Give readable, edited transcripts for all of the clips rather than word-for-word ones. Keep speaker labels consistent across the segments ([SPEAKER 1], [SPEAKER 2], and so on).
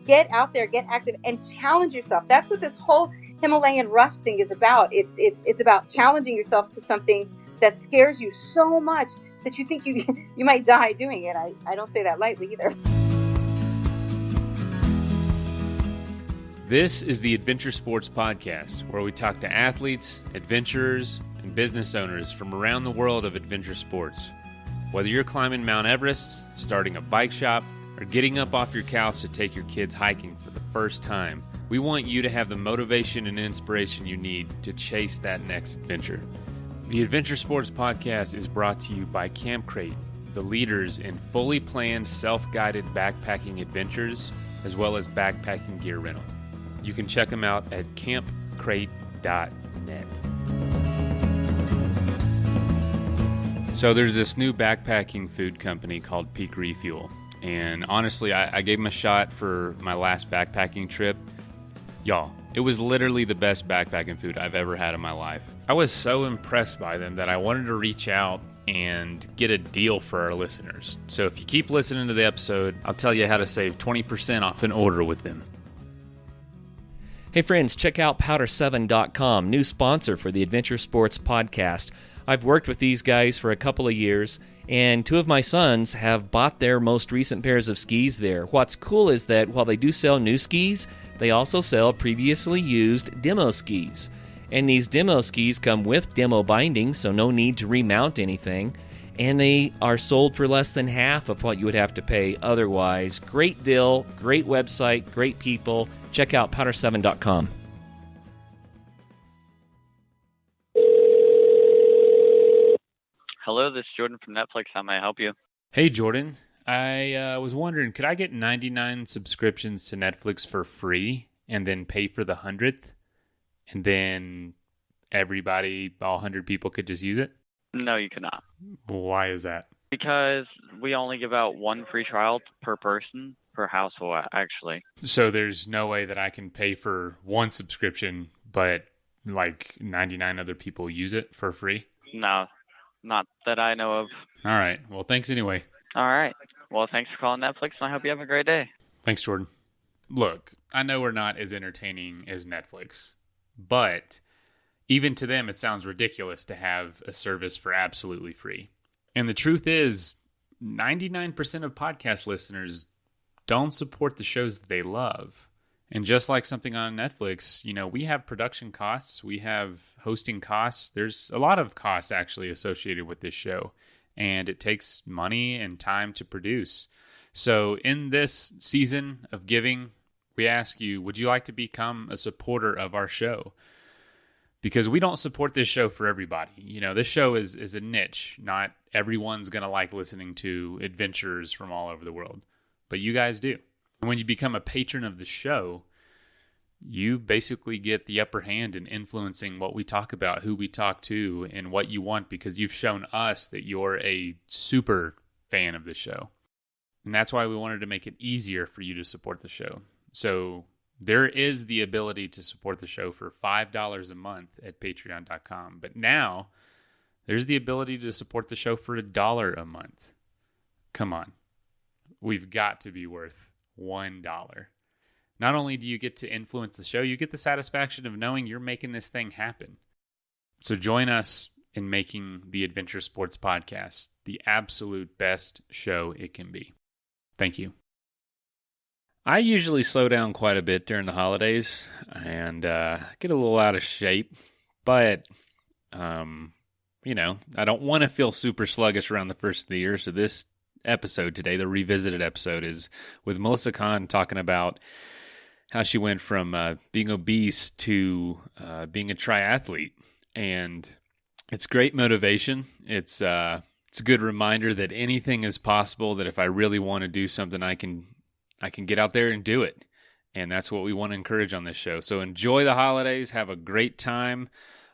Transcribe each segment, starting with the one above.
[SPEAKER 1] get out there, get active, and challenge yourself. That's what this whole Himalayan rush thing is about. It's about challenging yourself to something that scares you so much that you think you might die doing it. I don't say that lightly either.
[SPEAKER 2] This is the Adventure Sports Podcast, where we talk to athletes, adventurers, and business owners from around the world of adventure sports. Whether you're climbing Mount Everest, starting a bike shop, or getting up off your couch to take your kids hiking for the first time, we want you to have the motivation and inspiration you need to chase that next adventure. The Adventure Sports Podcast is brought to you by Campcrate, the leaders in fully planned self-guided backpacking adventures, as well as backpacking gear rental. You can check them out at campcrate.net. So there's this new backpacking food company called Peak Refuel. And honestly, I gave them a shot for my last backpacking trip. Y'all, it was literally the best backpacking food I've ever had in my life. I was so impressed by them that I wanted to reach out and get a deal for our listeners. So if you keep listening to the episode, I'll tell you how to save 20% off an order with them.
[SPEAKER 3] Hey friends, check out Powder7.com, new sponsor for the Adventure Sports Podcast. I've worked with these guys for a couple of years, and two of my sons have bought their most recent pairs of skis there. What's cool is that while they do sell new skis, they also sell previously used demo skis. And these demo skis come with demo bindings, so no need to remount anything. And they are sold for less than half of what you would have to pay otherwise. Great deal, great website, great people. Check out Powder7.com.
[SPEAKER 4] Hello, this is Jordan from Netflix. How may I help you?
[SPEAKER 2] Hey, Jordan. I was wondering, could I get 99 subscriptions to Netflix for free and then pay for the 100th? And then everybody, all 100 people could just use it?
[SPEAKER 4] No, you cannot.
[SPEAKER 2] Why is that?
[SPEAKER 4] Because we only give out one free trial per person, per household, actually.
[SPEAKER 2] So there's no way that I can pay for one subscription, but like 99 other people use it for free?
[SPEAKER 4] No, not that I know of.
[SPEAKER 2] All right. Well, thanks anyway.
[SPEAKER 4] All right. Well, thanks for calling Netflix, and I hope you have a great day.
[SPEAKER 2] Thanks, Jordan. Look, I know we're not as entertaining as Netflix, but even to them, it sounds ridiculous to have a service for absolutely free. And the truth is, 99% of podcast listeners don't support the shows that they love. And just like something on Netflix, you know, we have production costs, we have hosting costs. There's a lot of costs actually associated with this show, and it takes money and time to produce. So in this season of giving, we ask you, would you like to become a supporter of our show? Because we don't support this show for everybody. You know, this show is a niche. Not everyone's going to like listening to adventurers from all over the world. But you guys do. And when you become a patron of the show, you basically get the upper hand in influencing what we talk about, who we talk to, and what you want, because you've shown us that you're a super fan of the show. And that's why we wanted to make it easier for you to support the show. So there is the ability to support the show for $5 a month at patreon.com. But now there's the ability to support the show for $1 a month. Come on. We've got to be worth $1. Not only do you get to influence the show, you get the satisfaction of knowing you're making this thing happen. So join us in making the Adventure Sports Podcast the absolute best show it can be. Thank you. I usually slow down quite a bit during the holidays and get a little out of shape, but, you know, I don't want to feel super sluggish around the first of the year, so this episode today, the revisited episode, is with Melissa Kahn talking about how she went from being obese to being a triathlete. And it's great motivation. It's a good reminder that anything is possible, that if I really want to do something, I can get out there and do it. And that's what we want to encourage on this show. So enjoy the holidays, have a great time.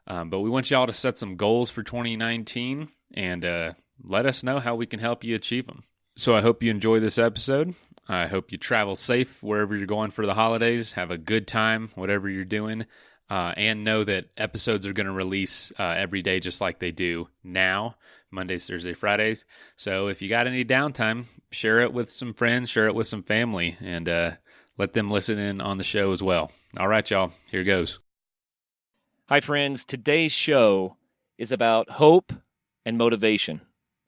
[SPEAKER 2] But we want y'all to set some goals for 2019 and let us know how we can help you achieve them. So I hope you enjoy this episode. I hope you travel safe wherever you're going for the holidays. Have a good time, whatever you're doing. And know that episodes are going to release every day just like they do now, Mondays, Thursdays, Fridays. So if you got any downtime, share it with some friends, share it with some family, and let them listen in on the show as well. All right, y'all, here goes.
[SPEAKER 3] Hi, friends. Today's show is about hope and motivation.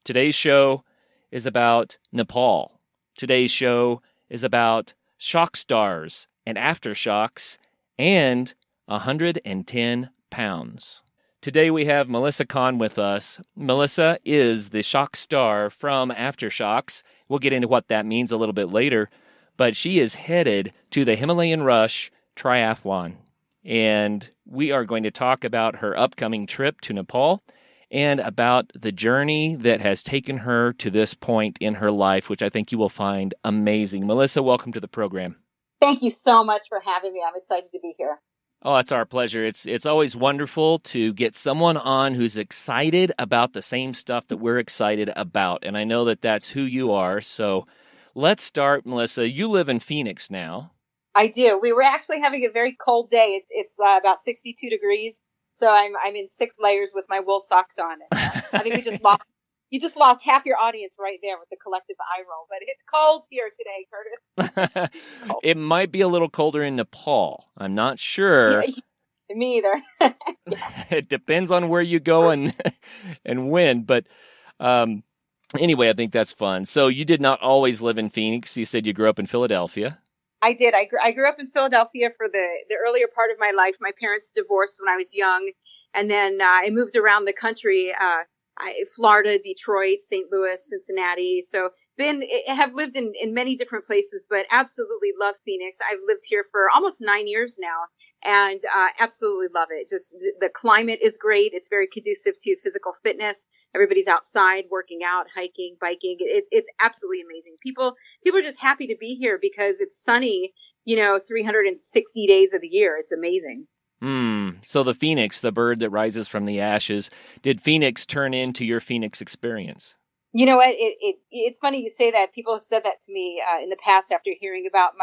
[SPEAKER 3] Today's show is about Nepal. Today's show is about shock stars and aftershocks and 110 pounds. Today we have Melissa Kahn with us. Melissa is the shock star from Aftershocks. We'll get into what that means a little bit later, but she is headed to the Himalayan Rush Triathlon. And we are going to talk about her upcoming trip to Nepal and about the journey that has taken her to this point in her life, which I think you will find amazing. Melissa, welcome to the program.
[SPEAKER 1] Thank you so much for having me. I'm excited to be here.
[SPEAKER 3] Oh, it's our pleasure. It's always wonderful to get someone on who's excited about the same stuff that we're excited about. And I know that that's who you are. So let's start, Melissa. You live in Phoenix now.
[SPEAKER 1] I do. We were actually having a very cold day. It's about 62 degrees. So I'm in 6 layers with my wool socks on. I think you just lost half your audience right there with the collective eye roll. But it's cold here today, Curtis.
[SPEAKER 3] It might be a little colder in Nepal. I'm not sure.
[SPEAKER 1] Yeah, me either.
[SPEAKER 3] Yeah. It depends on where you go and when. But anyway, I think that's fun. So you did not always live in Phoenix. You said you grew up in Philadelphia.
[SPEAKER 1] I did. I grew up in Philadelphia for the earlier part of my life. My parents divorced when I was young. And then I moved around the country, Florida, Detroit, St. Louis, Cincinnati. So have lived in many different places, but absolutely love Phoenix. I've lived here for almost 9 years now and absolutely love it. Just the climate is great. It's very conducive to physical fitness. Everybody's outside working out, hiking, biking. It's absolutely amazing. People are just happy to be here because it's sunny, 360 days of the year. It's amazing.
[SPEAKER 3] So the Phoenix, the bird that rises from the ashes, did Phoenix turn into your Phoenix experience?
[SPEAKER 1] You know what? It's funny you say that. People have said that to me in the past after hearing about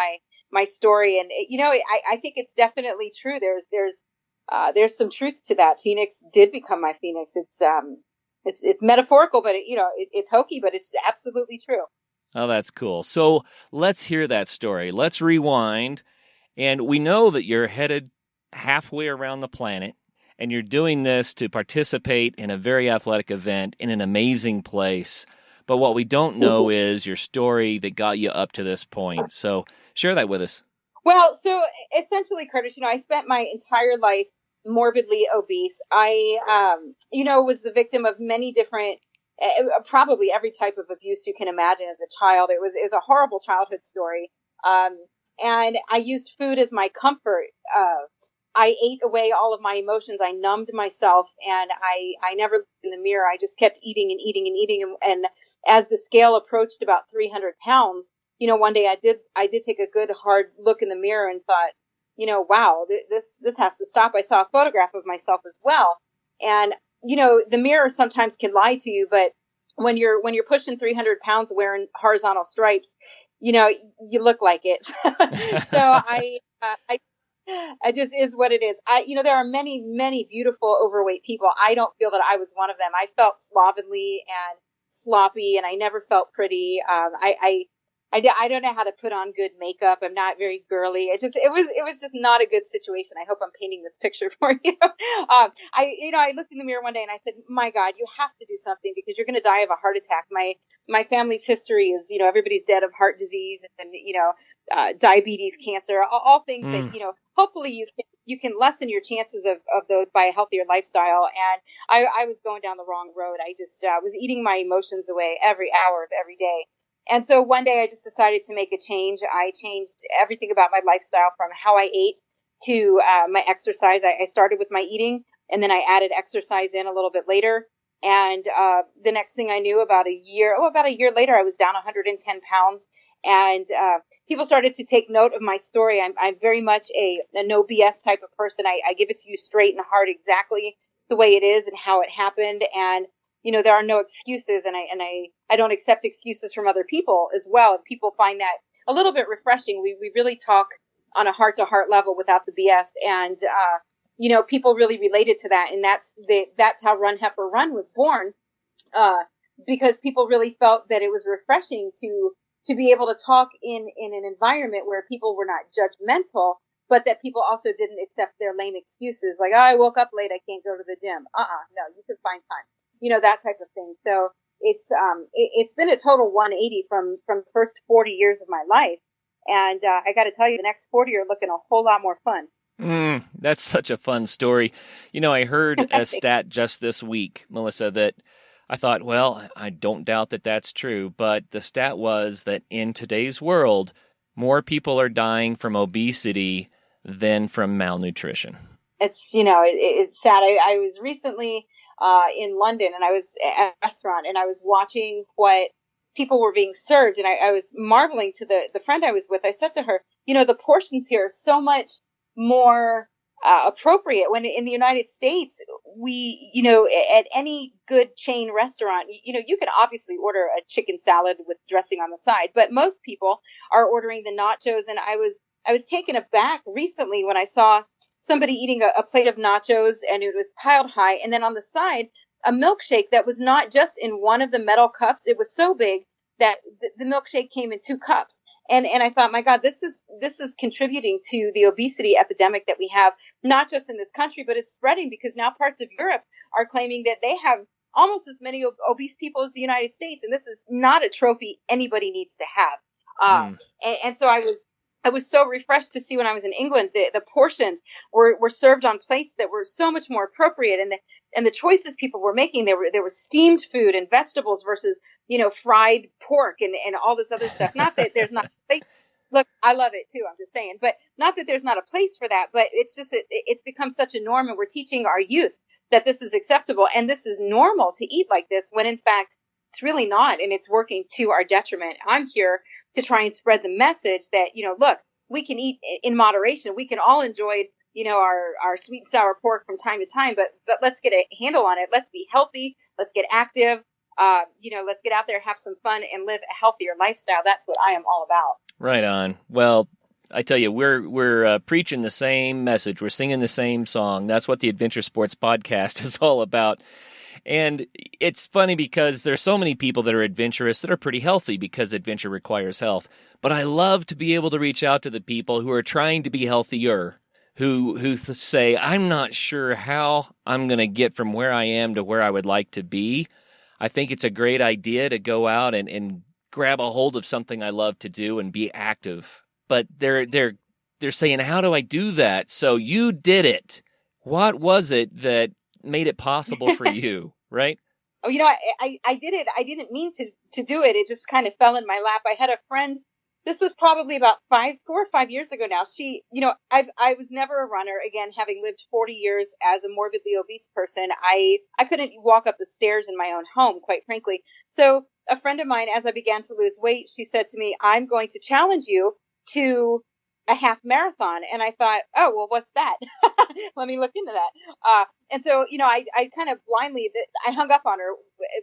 [SPEAKER 1] my story, and I think it's definitely true. There's some truth to that. Phoenix did become my Phoenix. It's metaphorical, but it's hokey, but it's absolutely true.
[SPEAKER 3] Oh, that's cool. So let's hear that story. Let's rewind, and we know that you're headed halfway around the planet, and you're doing this to participate in a very athletic event in an amazing place. But what we don't know is your story that got you up to this point. So share that with us.
[SPEAKER 1] Well, so essentially, Curtis, I spent my entire life morbidly obese. I, was the victim of many different, probably every type of abuse you can imagine as a child. It was a horrible childhood story. And I used food as my comfort. I ate away all of my emotions. I numbed myself, and I never looked in the mirror. I just kept eating and eating and eating. And as the scale approached about 300 pounds, one day I did take a good hard look in the mirror and thought, wow, this has to stop. I saw a photograph of myself as well. And, the mirror sometimes can lie to you, but when you're pushing 300 pounds wearing horizontal stripes, you look like it. So I it just is what it is. There are many, many beautiful overweight people. I don't feel that I was one of them. I felt slovenly and sloppy, and I never felt pretty. I don't know how to put on good makeup. I'm not very girly. It was just not a good situation. I hope I'm painting this picture for you. I looked in the mirror one day and I said, my God, you have to do something because you're going to die of a heart attack. My family's history is, everybody's dead of heart disease and, diabetes, cancer, all things that, hopefully you can lessen your chances of those by a healthier lifestyle. And I was going down the wrong road. I just was eating my emotions away every hour of every day. And so one day I just decided to make a change. I changed everything about my lifestyle from how I ate to my exercise. I started with my eating, and then I added exercise in a little bit later. And the next thing I knew, about a year later, I was down 110 pounds. And people started to take note of my story. I'm very much a no BS type of person. I give it to you straight and hard, exactly the way it is and how it happened. And there are no excuses, and I don't accept excuses from other people as well. And people find that a little bit refreshing. We really talk on a heart-to-heart level without the BS, and people really related to that, and that's how Run Heifer Run was born, because people really felt that it was refreshing to to be able to talk in an environment where people were not judgmental, but that people also didn't accept their lame excuses, like, oh, I woke up late, I can't go to the gym. No, you can find time, that type of thing. So it's been a total 180 from the first 40 years of my life. And I got to tell you, the next 40 are looking a whole lot more fun.
[SPEAKER 3] That's such a fun story. I heard a stat just this week, Melissa, that I thought, well, I don't doubt that that's true, but the stat was that in today's world, more people are dying from obesity than from malnutrition.
[SPEAKER 1] It's, it's sad. I was recently in London, and I was at a restaurant, and I was watching what people were being served, and I was marveling to the friend I was with. I said to her, the portions here are so much more appropriate. When in the United States, we, at any good chain restaurant, you can obviously order a chicken salad with dressing on the side, but most people are ordering the nachos. And I was taken aback recently when I saw somebody eating a plate of nachos, and it was piled high, and then on the side, a milkshake that was not just in one of the metal cups. It was so big that the milkshake came in 2 cups. And I thought, my God, this is contributing to the obesity epidemic that we have, not just in this country, but it's spreading, because now parts of Europe are claiming that they have almost as many obese people as the United States. And this is not a trophy anybody needs to have. And so I was so refreshed to see when I was in England, the portions were served on plates that were so much more appropriate. And the choices people were making, there were steamed food and vegetables versus, fried pork and all this other stuff. Not that there's not, look, I love it too, I'm just saying, but not that there's not a place for that, but it's just, it's become such a norm, and we're teaching our youth that this is acceptable and this is normal to eat like this, when in fact, it's really not, and it's working to our detriment. I'm here to try and spread the message that, look, we can eat in moderation. We can all enjoy, our sweet and sour pork from time to time, but let's get a handle on it. Let's be healthy. Let's get active. Let's get out there, have some fun, and live a healthier lifestyle. That's what I am all about. Right
[SPEAKER 3] on. Well, I tell you, we're preaching the same message. We're singing the same song. That's what the Adventure Sports Podcast is all about. And it's funny because there's so many people that are adventurous that are pretty healthy, because adventure requires health. But I love to be able to reach out to the people who are trying to be healthier, who say, I'm not sure how I'm going to get from where I am to where I would like to be. I think it's a great idea to go out and grab a hold of something I love to do and be active. But they're saying, how do I do that? So you did it. What was it that made it possible for you, right?
[SPEAKER 1] Oh, I did it. I didn't mean to do it. It just kind of fell in my lap. I had a friend. This was probably about 4 or 5 years ago now. She, I was never a runner. Again, having lived 40 years as a morbidly obese person, I couldn't walk up the stairs in my own home, quite frankly. So a friend of mine, as I began to lose weight, she said to me, I'm going to challenge you to a half marathon. And I thought, oh, well, what's that? Let me look into that. And so, I kind of blindly, I hung up on her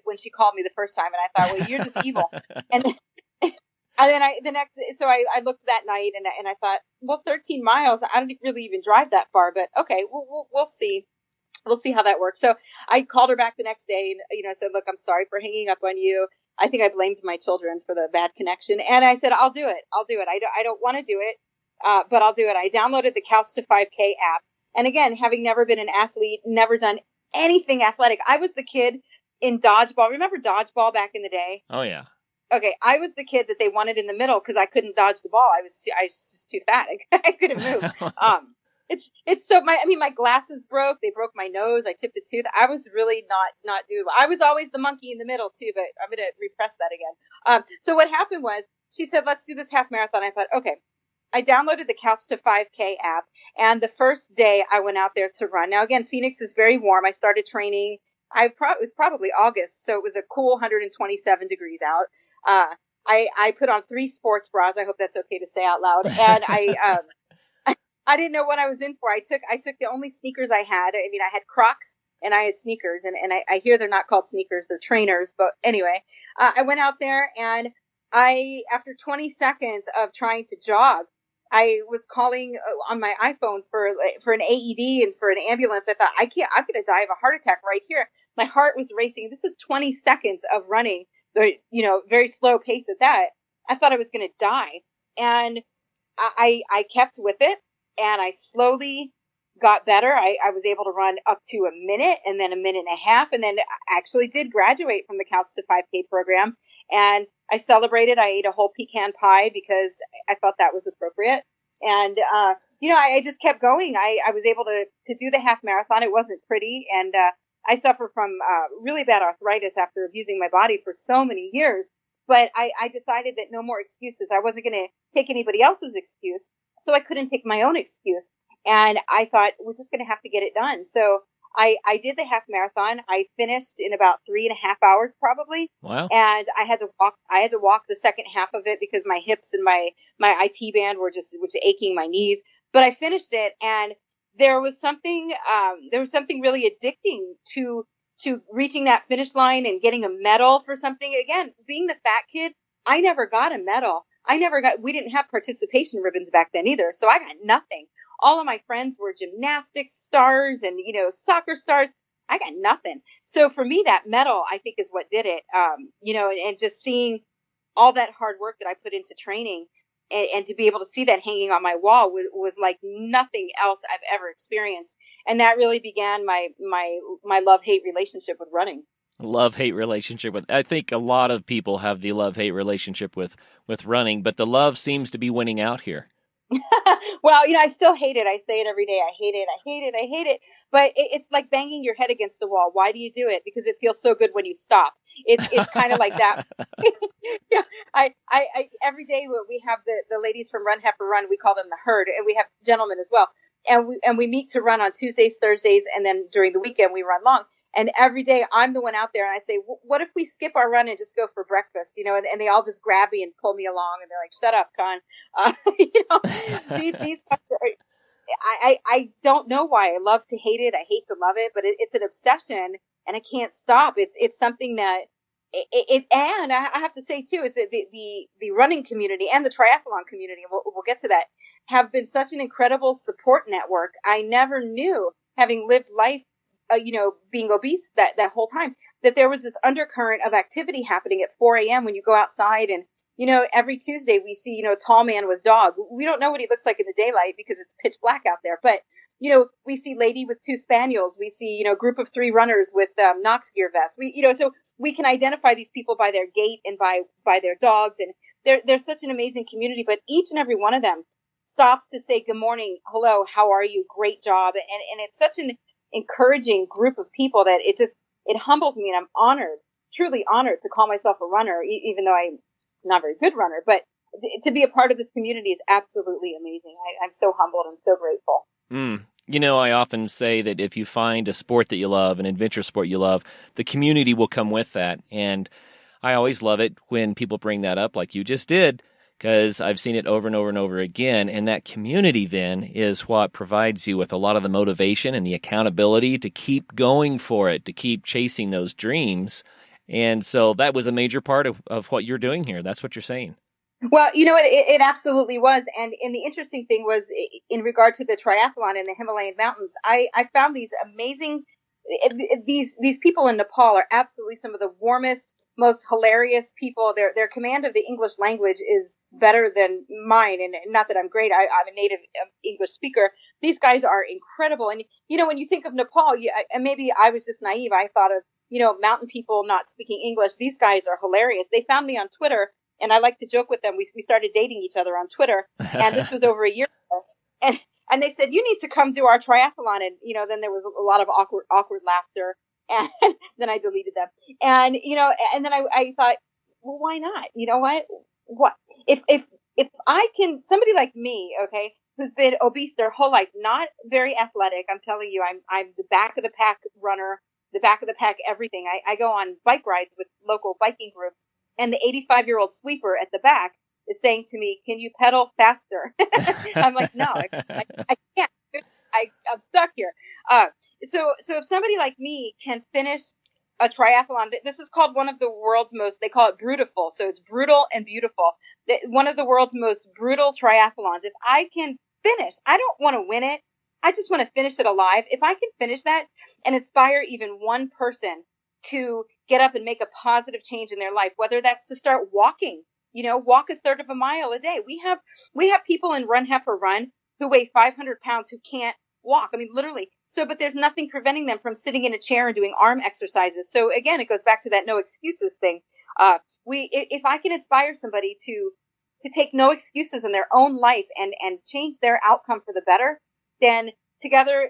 [SPEAKER 1] when she called me the first time, and I thought, well, you're just evil. And then I looked that night, and I thought, well, 13 miles, I don't really even drive that far, but okay, we'll see. We'll see how that works. So I called her back the next day and, said, look, I'm sorry for hanging up on you. I think I blamed my children for the bad connection. And I said, I'll do it. I don't want to do it, but I'll do it. I downloaded the Couch to 5K app. And again, having never been an athlete, never done anything athletic. I was the kid in dodgeball. Remember dodgeball back in the day?
[SPEAKER 3] Oh, yeah.
[SPEAKER 1] Okay, I was the kid that they wanted in the middle because I couldn't dodge the ball. I was just too fat. I couldn't move. It's so my glasses broke. They broke my nose. I tipped a tooth. I was really not doable. I was always the monkey in the middle too, but I'm gonna repress that again. So what happened was she said, let's do this half marathon. I thought, okay. I downloaded the Couch to 5K app, and the first day I went out there to run. Now again, Phoenix is very warm. I started training. It was probably August, so it was a cool 127 degrees out. I put on 3 sports bras. I hope that's okay to say out loud. And I didn't know what I was in for. I took the only sneakers I had. I mean, I had Crocs and I had sneakers, and I hear they're not called sneakers, they're trainers. But anyway, I went out there, and after 20 seconds of trying to jog, I was calling on my iPhone for an AED and for an ambulance. I thought, I'm going to die of a heart attack right here. My heart was racing. This is 20 seconds of running, very slow pace at that. I thought I was going to die. And I kept with it, and I slowly got better. I was able to run up to a minute, and then a minute and a half, and then I actually did graduate from the Couch to 5K program. And I celebrated. I ate a whole pecan pie because I felt that was appropriate. And, I just kept going. I was able to do the half marathon. It wasn't pretty. And, I suffer from, really bad arthritis after abusing my body for so many years. But I decided that no more excuses. I wasn't going to take anybody else's excuse. So I couldn't take my own excuse. And I thought, we're just going to have to get it done. So I did the half marathon. I finished in about 3.5 hours probably.
[SPEAKER 3] Wow.
[SPEAKER 1] And I had to walk the second half of it because my hips and my IT band were aching, my knees. But I finished it, and there was something really addicting to reaching that finish line and getting a medal for something. Again, being the fat kid, I never got a medal. We didn't have participation ribbons back then either. So I got nothing. All of my friends were gymnastics stars and, soccer stars. I got nothing. So for me, that medal, I think, is what did it. And just seeing all that hard work that I put into training and to be able to see that hanging on my wall was like nothing else I've ever experienced. And that really began my love-hate relationship with running.
[SPEAKER 3] Love-hate relationship with, I think a lot of people have the love-hate relationship with running, but the love seems to be winning out here.
[SPEAKER 1] Well, I still hate it. I say it every day. I hate it. I hate it. I hate it. But it's like banging your head against the wall. Why do you do it? Because it feels so good when you stop. It's kind of like that. I every day when we have the ladies from Run Heifer Run, we call them the herd, and we have gentlemen as well. And we meet to run on Tuesdays, Thursdays, and then during the weekend we run long. And every day I'm the one out there, and I say, what if we skip our run and just go for breakfast? And they all just grab me and pull me along, and they're like, shut up, Kahn. These I don't know why I love to hate it. I hate to love it, but it's an obsession, and I can't stop. It's something that and I have to say too, is that the running community and the triathlon community, and we'll get to that, have been such an incredible support network. I never knew, having lived life, being obese that whole time, that there was this undercurrent of activity happening at 4 a.m. when you go outside. And, every Tuesday we see, tall man with dog. We don't know what he looks like in the daylight because it's pitch black out there. But, we see lady with 2 spaniels. We see, group of 3 runners with Knox gear vests. So we can identify these people by their gait and by their dogs. And they're such an amazing community. But each and every one of them stops to say, good morning, hello, how are you? Great job. And it's such an encouraging group of people that it humbles me, and I'm honored, truly honored, to call myself a runner, even though I'm not a very good runner. But to be a part of this community is absolutely amazing. I'm so humbled and so grateful.
[SPEAKER 3] I often say that if you find a sport that you love, an adventure sport you love, the community will come with that. And I always love it when people bring that up, like you just did, because I've seen it over and over and over again. And that community then is what provides you with a lot of the motivation and the accountability to keep going for it, to keep chasing those dreams. And so that was a major part of what you're doing here. That's what you're saying.
[SPEAKER 1] Well, it absolutely was. And the interesting thing was, in regard to the triathlon in the Himalayan mountains, I found these amazing, these people in Nepal are absolutely some of the warmest, most hilarious people. Their command of the English language is better than mine. And not that I'm great. I'm a native English speaker. These guys are incredible. And, when you think of Nepal, and maybe I was just naive. I thought of, mountain people not speaking English. These guys are hilarious. They found me on Twitter, and I like to joke with them. We started dating each other on Twitter, and this was over a year ago. And they said, you need to come do our triathlon. And, then there was a lot of awkward laughter. And then I deleted them. And, and then I thought, well, why not? You know what? If I can, somebody like me, okay, who's been obese their whole life, not very athletic, I'm telling you, I'm the back of the pack runner, the back of the pack everything. I go on bike rides with local biking groups, and the 85-year-old sweeper at the back is saying to me, can you pedal faster? I'm like, no, I can't. I'm stuck here. So if somebody like me can finish a triathlon, this is called one of the world's most, they call it brutiful. So it's brutal and beautiful. One of the world's most brutal triathlons. If I can finish, I don't want to win it. I just want to finish it alive. If I can finish that and inspire even one person to get up and make a positive change in their life, whether that's to start walking walk a third of a mile a day. We have people in Run Heifer Run who weigh 500 pounds who can't walk. I mean, literally. So, but there's nothing preventing them from sitting in a chair and doing arm exercises. So again, it goes back to that no excuses thing. If I can inspire somebody to take no excuses in their own life and change their outcome for the better, then together,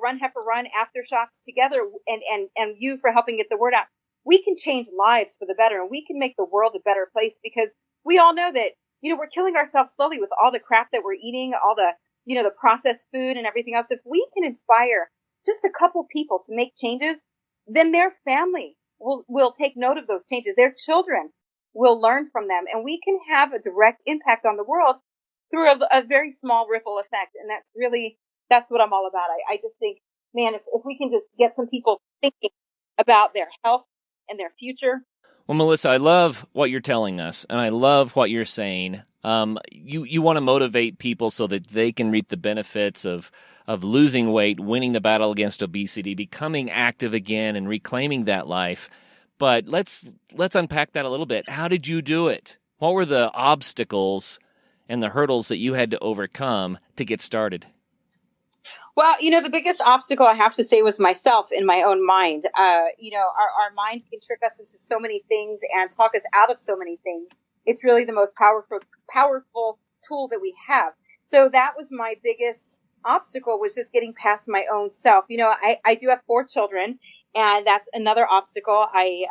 [SPEAKER 1] Run Heifer Run, Aftershocks together, and you for helping get the word out, we can change lives for the better, and we can make the world a better place, because we all know that, we're killing ourselves slowly with all the crap that we're eating, all the, the processed food and everything else. If we can inspire just a couple people to make changes, then their family will take note of those changes. Their children will learn from them, and we can have a direct impact on the world through a very small ripple effect. And that's what I'm all about. I just think, man, if we can just get some people thinking about their health and their future.
[SPEAKER 3] Well, Melissa, I love what you're telling us, and I love what you're saying. You want to motivate people so that they can reap the benefits of losing weight, winning the battle against obesity, becoming active again, and reclaiming that life. But let's unpack that a little bit. How did you do it? What were the obstacles and the hurdles that you had to overcome to get started?
[SPEAKER 1] Well, the biggest obstacle, I have to say, was myself in my own mind. Our mind can trick us into so many things and talk us out of so many things. It's really the most powerful tool that we have. So that was my biggest obstacle, was just getting past my own self. I do have 4 children, and that's another obstacle. I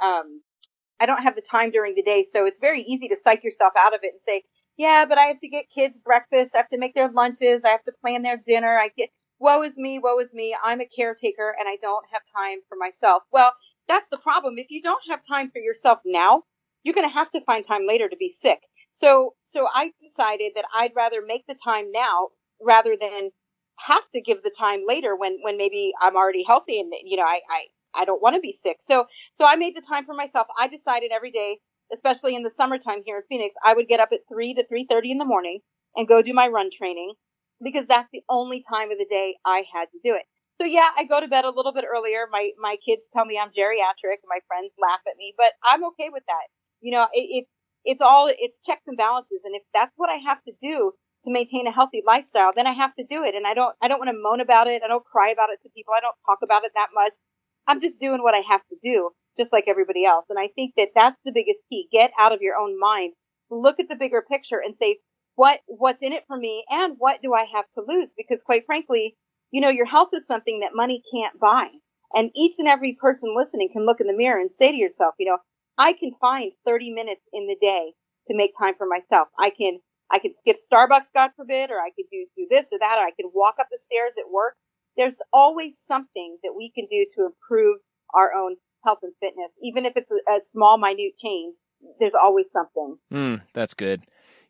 [SPEAKER 1] don't have the time during the day, so it's very easy to psych yourself out of it and say, yeah, but I have to get kids breakfast. I have to make their lunches. I have to plan their dinner. Woe is me. I'm a caretaker and I don't have time for myself. Well, that's the problem. If you don't have time for yourself now, you're going to have to find time later to be sick. So I decided that I'd rather make the time now rather than have to give the time later when maybe I'm already healthy and, I don't want to be sick. So I made the time for myself. I decided every day, especially in the summertime here in Phoenix, I would get up at 3 to 3:30 in the morning and go do my run training, because that's the only time of the day I had to do it. So yeah, I go to bed a little bit earlier. My kids tell me I'm geriatric. My friends laugh at me, but I'm okay with that. It's checks and balances. And if that's what I have to do to maintain a healthy lifestyle, then I have to do it. And I don't want to moan about it. I don't cry about it to people. I don't talk about it that much. I'm just doing what I have to do, just like everybody else. And I think that that's the biggest key. Get out of your own mind. Look at the bigger picture and say, what's in it for me, and what do I have to lose? Because quite frankly, your health is something that money can't buy. And each and every person listening can look in the mirror and say to yourself, I can find 30 minutes in the day to make time for myself. I can skip Starbucks, God forbid, or I could do this or that, or I can walk up the stairs at work. There's always something that we can do to improve our own health and fitness. Even if it's a small, minute change, there's always something.
[SPEAKER 3] That's good.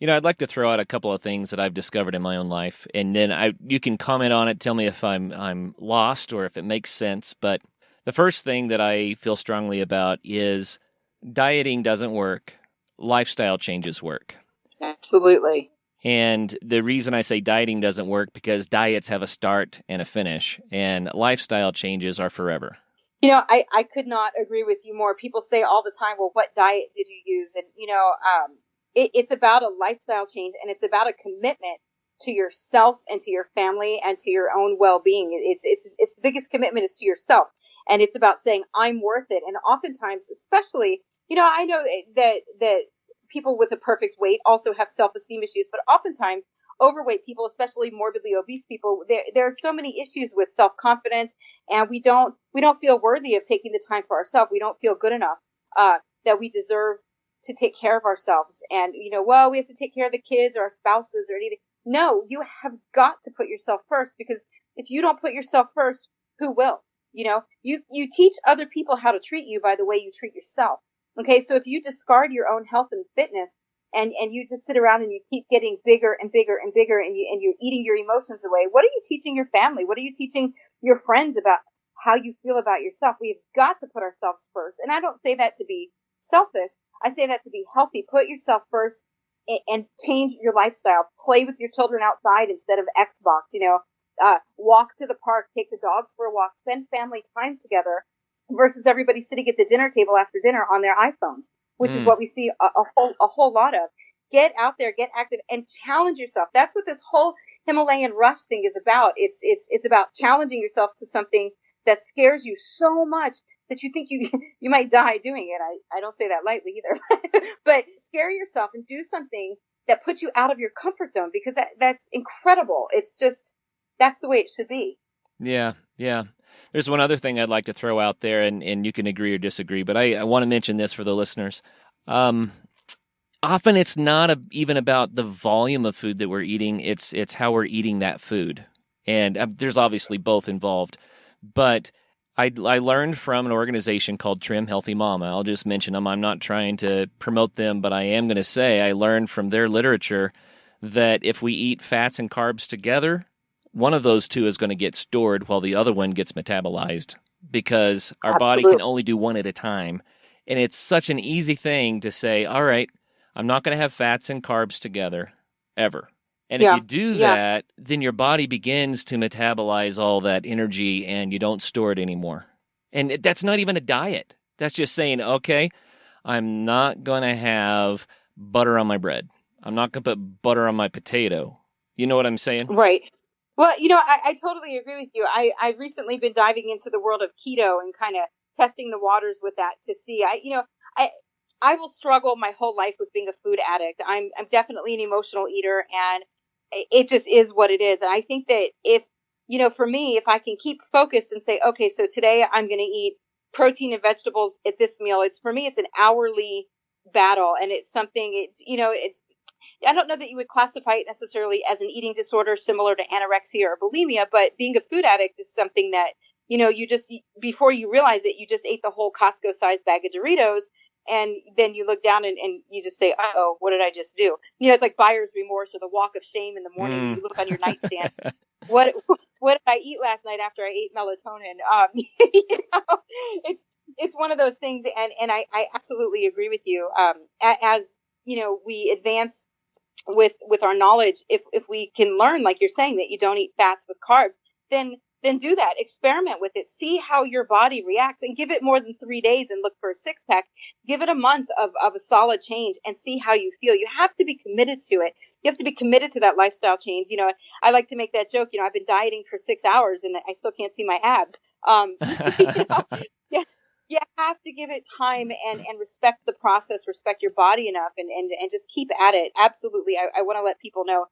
[SPEAKER 3] I'd like to throw out a couple of things that I've discovered in my own life, and then you can comment on it, tell me if I'm lost or if it makes sense. But the first thing that I feel strongly about is dieting doesn't work. Lifestyle changes work.
[SPEAKER 1] Absolutely.
[SPEAKER 3] And the reason I say dieting doesn't work, because diets have a start and a finish, and lifestyle changes are forever.
[SPEAKER 1] I could not agree with you more. People say all the time, well, what diet did you use? And, it's about a lifestyle change, and it's about a commitment to yourself and to your family and to your own well-being. It's the biggest commitment is to yourself. And it's about saying, I'm worth it. And oftentimes, especially, I know that people with a perfect weight also have self-esteem issues, but oftentimes overweight people, especially morbidly obese people, there are so many issues with self-confidence, and we don't feel worthy of taking the time for ourselves. We don't feel good enough that we deserve to take care of ourselves. And, we have to take care of the kids or our spouses or anything. No, you have got to put yourself first, because if you don't put yourself first, who will? You teach other people how to treat you by the way you treat yourself. Okay, so if you discard your own health and fitness and you just sit around and you keep getting bigger and bigger and bigger and you're eating your emotions away, what are you teaching your family? What are you teaching your friends about how you feel about yourself? We've got to put ourselves first. And I don't say that to be selfish. I say that to be healthy. Put yourself first and change your lifestyle. Play with your children outside instead of Xbox, walk to the park, take the dogs for a walk, spend family time together versus everybody sitting at the dinner table after dinner on their iPhones. which is what we see a whole lot of. Get out there, get active, and challenge yourself. That's what this whole Himalayan rush thing is about. It's about challenging yourself to something that scares you so much that you think you might die doing it. I don't say that lightly either, but scare yourself and do something that puts you out of your comfort zone, because that's incredible. It's just, that's the way it should be.
[SPEAKER 3] Yeah, yeah. There's one other thing I'd like to throw out there, and you can agree or disagree, but I want to mention this for the listeners. Often it's not even about the volume of food that we're eating, it's how we're eating that food. And there's obviously both involved. But I learned from an organization called Trim Healthy Mama. I'll just mention them. I'm not trying to promote them, but I am going to say I learned from their literature that if we eat fats and carbs together, one of those two is going to get stored while the other one gets metabolized, because our body can only do one at a time. And it's such an easy thing to say, all right, I'm not going to have fats and carbs together ever. And if you do that, then your body begins to metabolize all that energy and you don't store it anymore. And that's not even a diet. That's just saying, okay, I'm not going to have butter on my bread. I'm not going to put butter on my potato. You know what I'm saying?
[SPEAKER 1] Right. Well, I totally agree with you. I've recently been diving into the world of keto and kind of testing the waters with that to see. I will struggle my whole life with being a food addict. I'm definitely an emotional eater, and it just is what it is. And I think that if, for me, if I can keep focused and say, okay, so today I'm going to eat protein and vegetables at this meal, for me, it's an hourly battle. And it's something, I don't know that you would classify it necessarily as an eating disorder similar to anorexia or bulimia, but being a food addict is something that, you just, before you realize it, you just ate the whole Costco sized bag of Doritos. And then you look down and you just say, uh-oh, what did I just do? It's like buyer's remorse or the walk of shame in the morning. You look on your nightstand. What did I eat last night after I ate melatonin? It's one of those things. And I absolutely agree with you. As we advance with our knowledge, if we can learn, like you're saying, that you don't eat fats with carbs, then do that. Experiment with it. See how your body reacts, and give it more than 3 days and look for a six pack. Give it a month of a solid change and see how you feel. You have to be committed to it. You have to be committed to that lifestyle change. I like to make that joke. I've been dieting for 6 hours and I still can't see my abs. You have to give it time and respect the process, respect your body enough, and just keep at it. Absolutely. I want to let people know,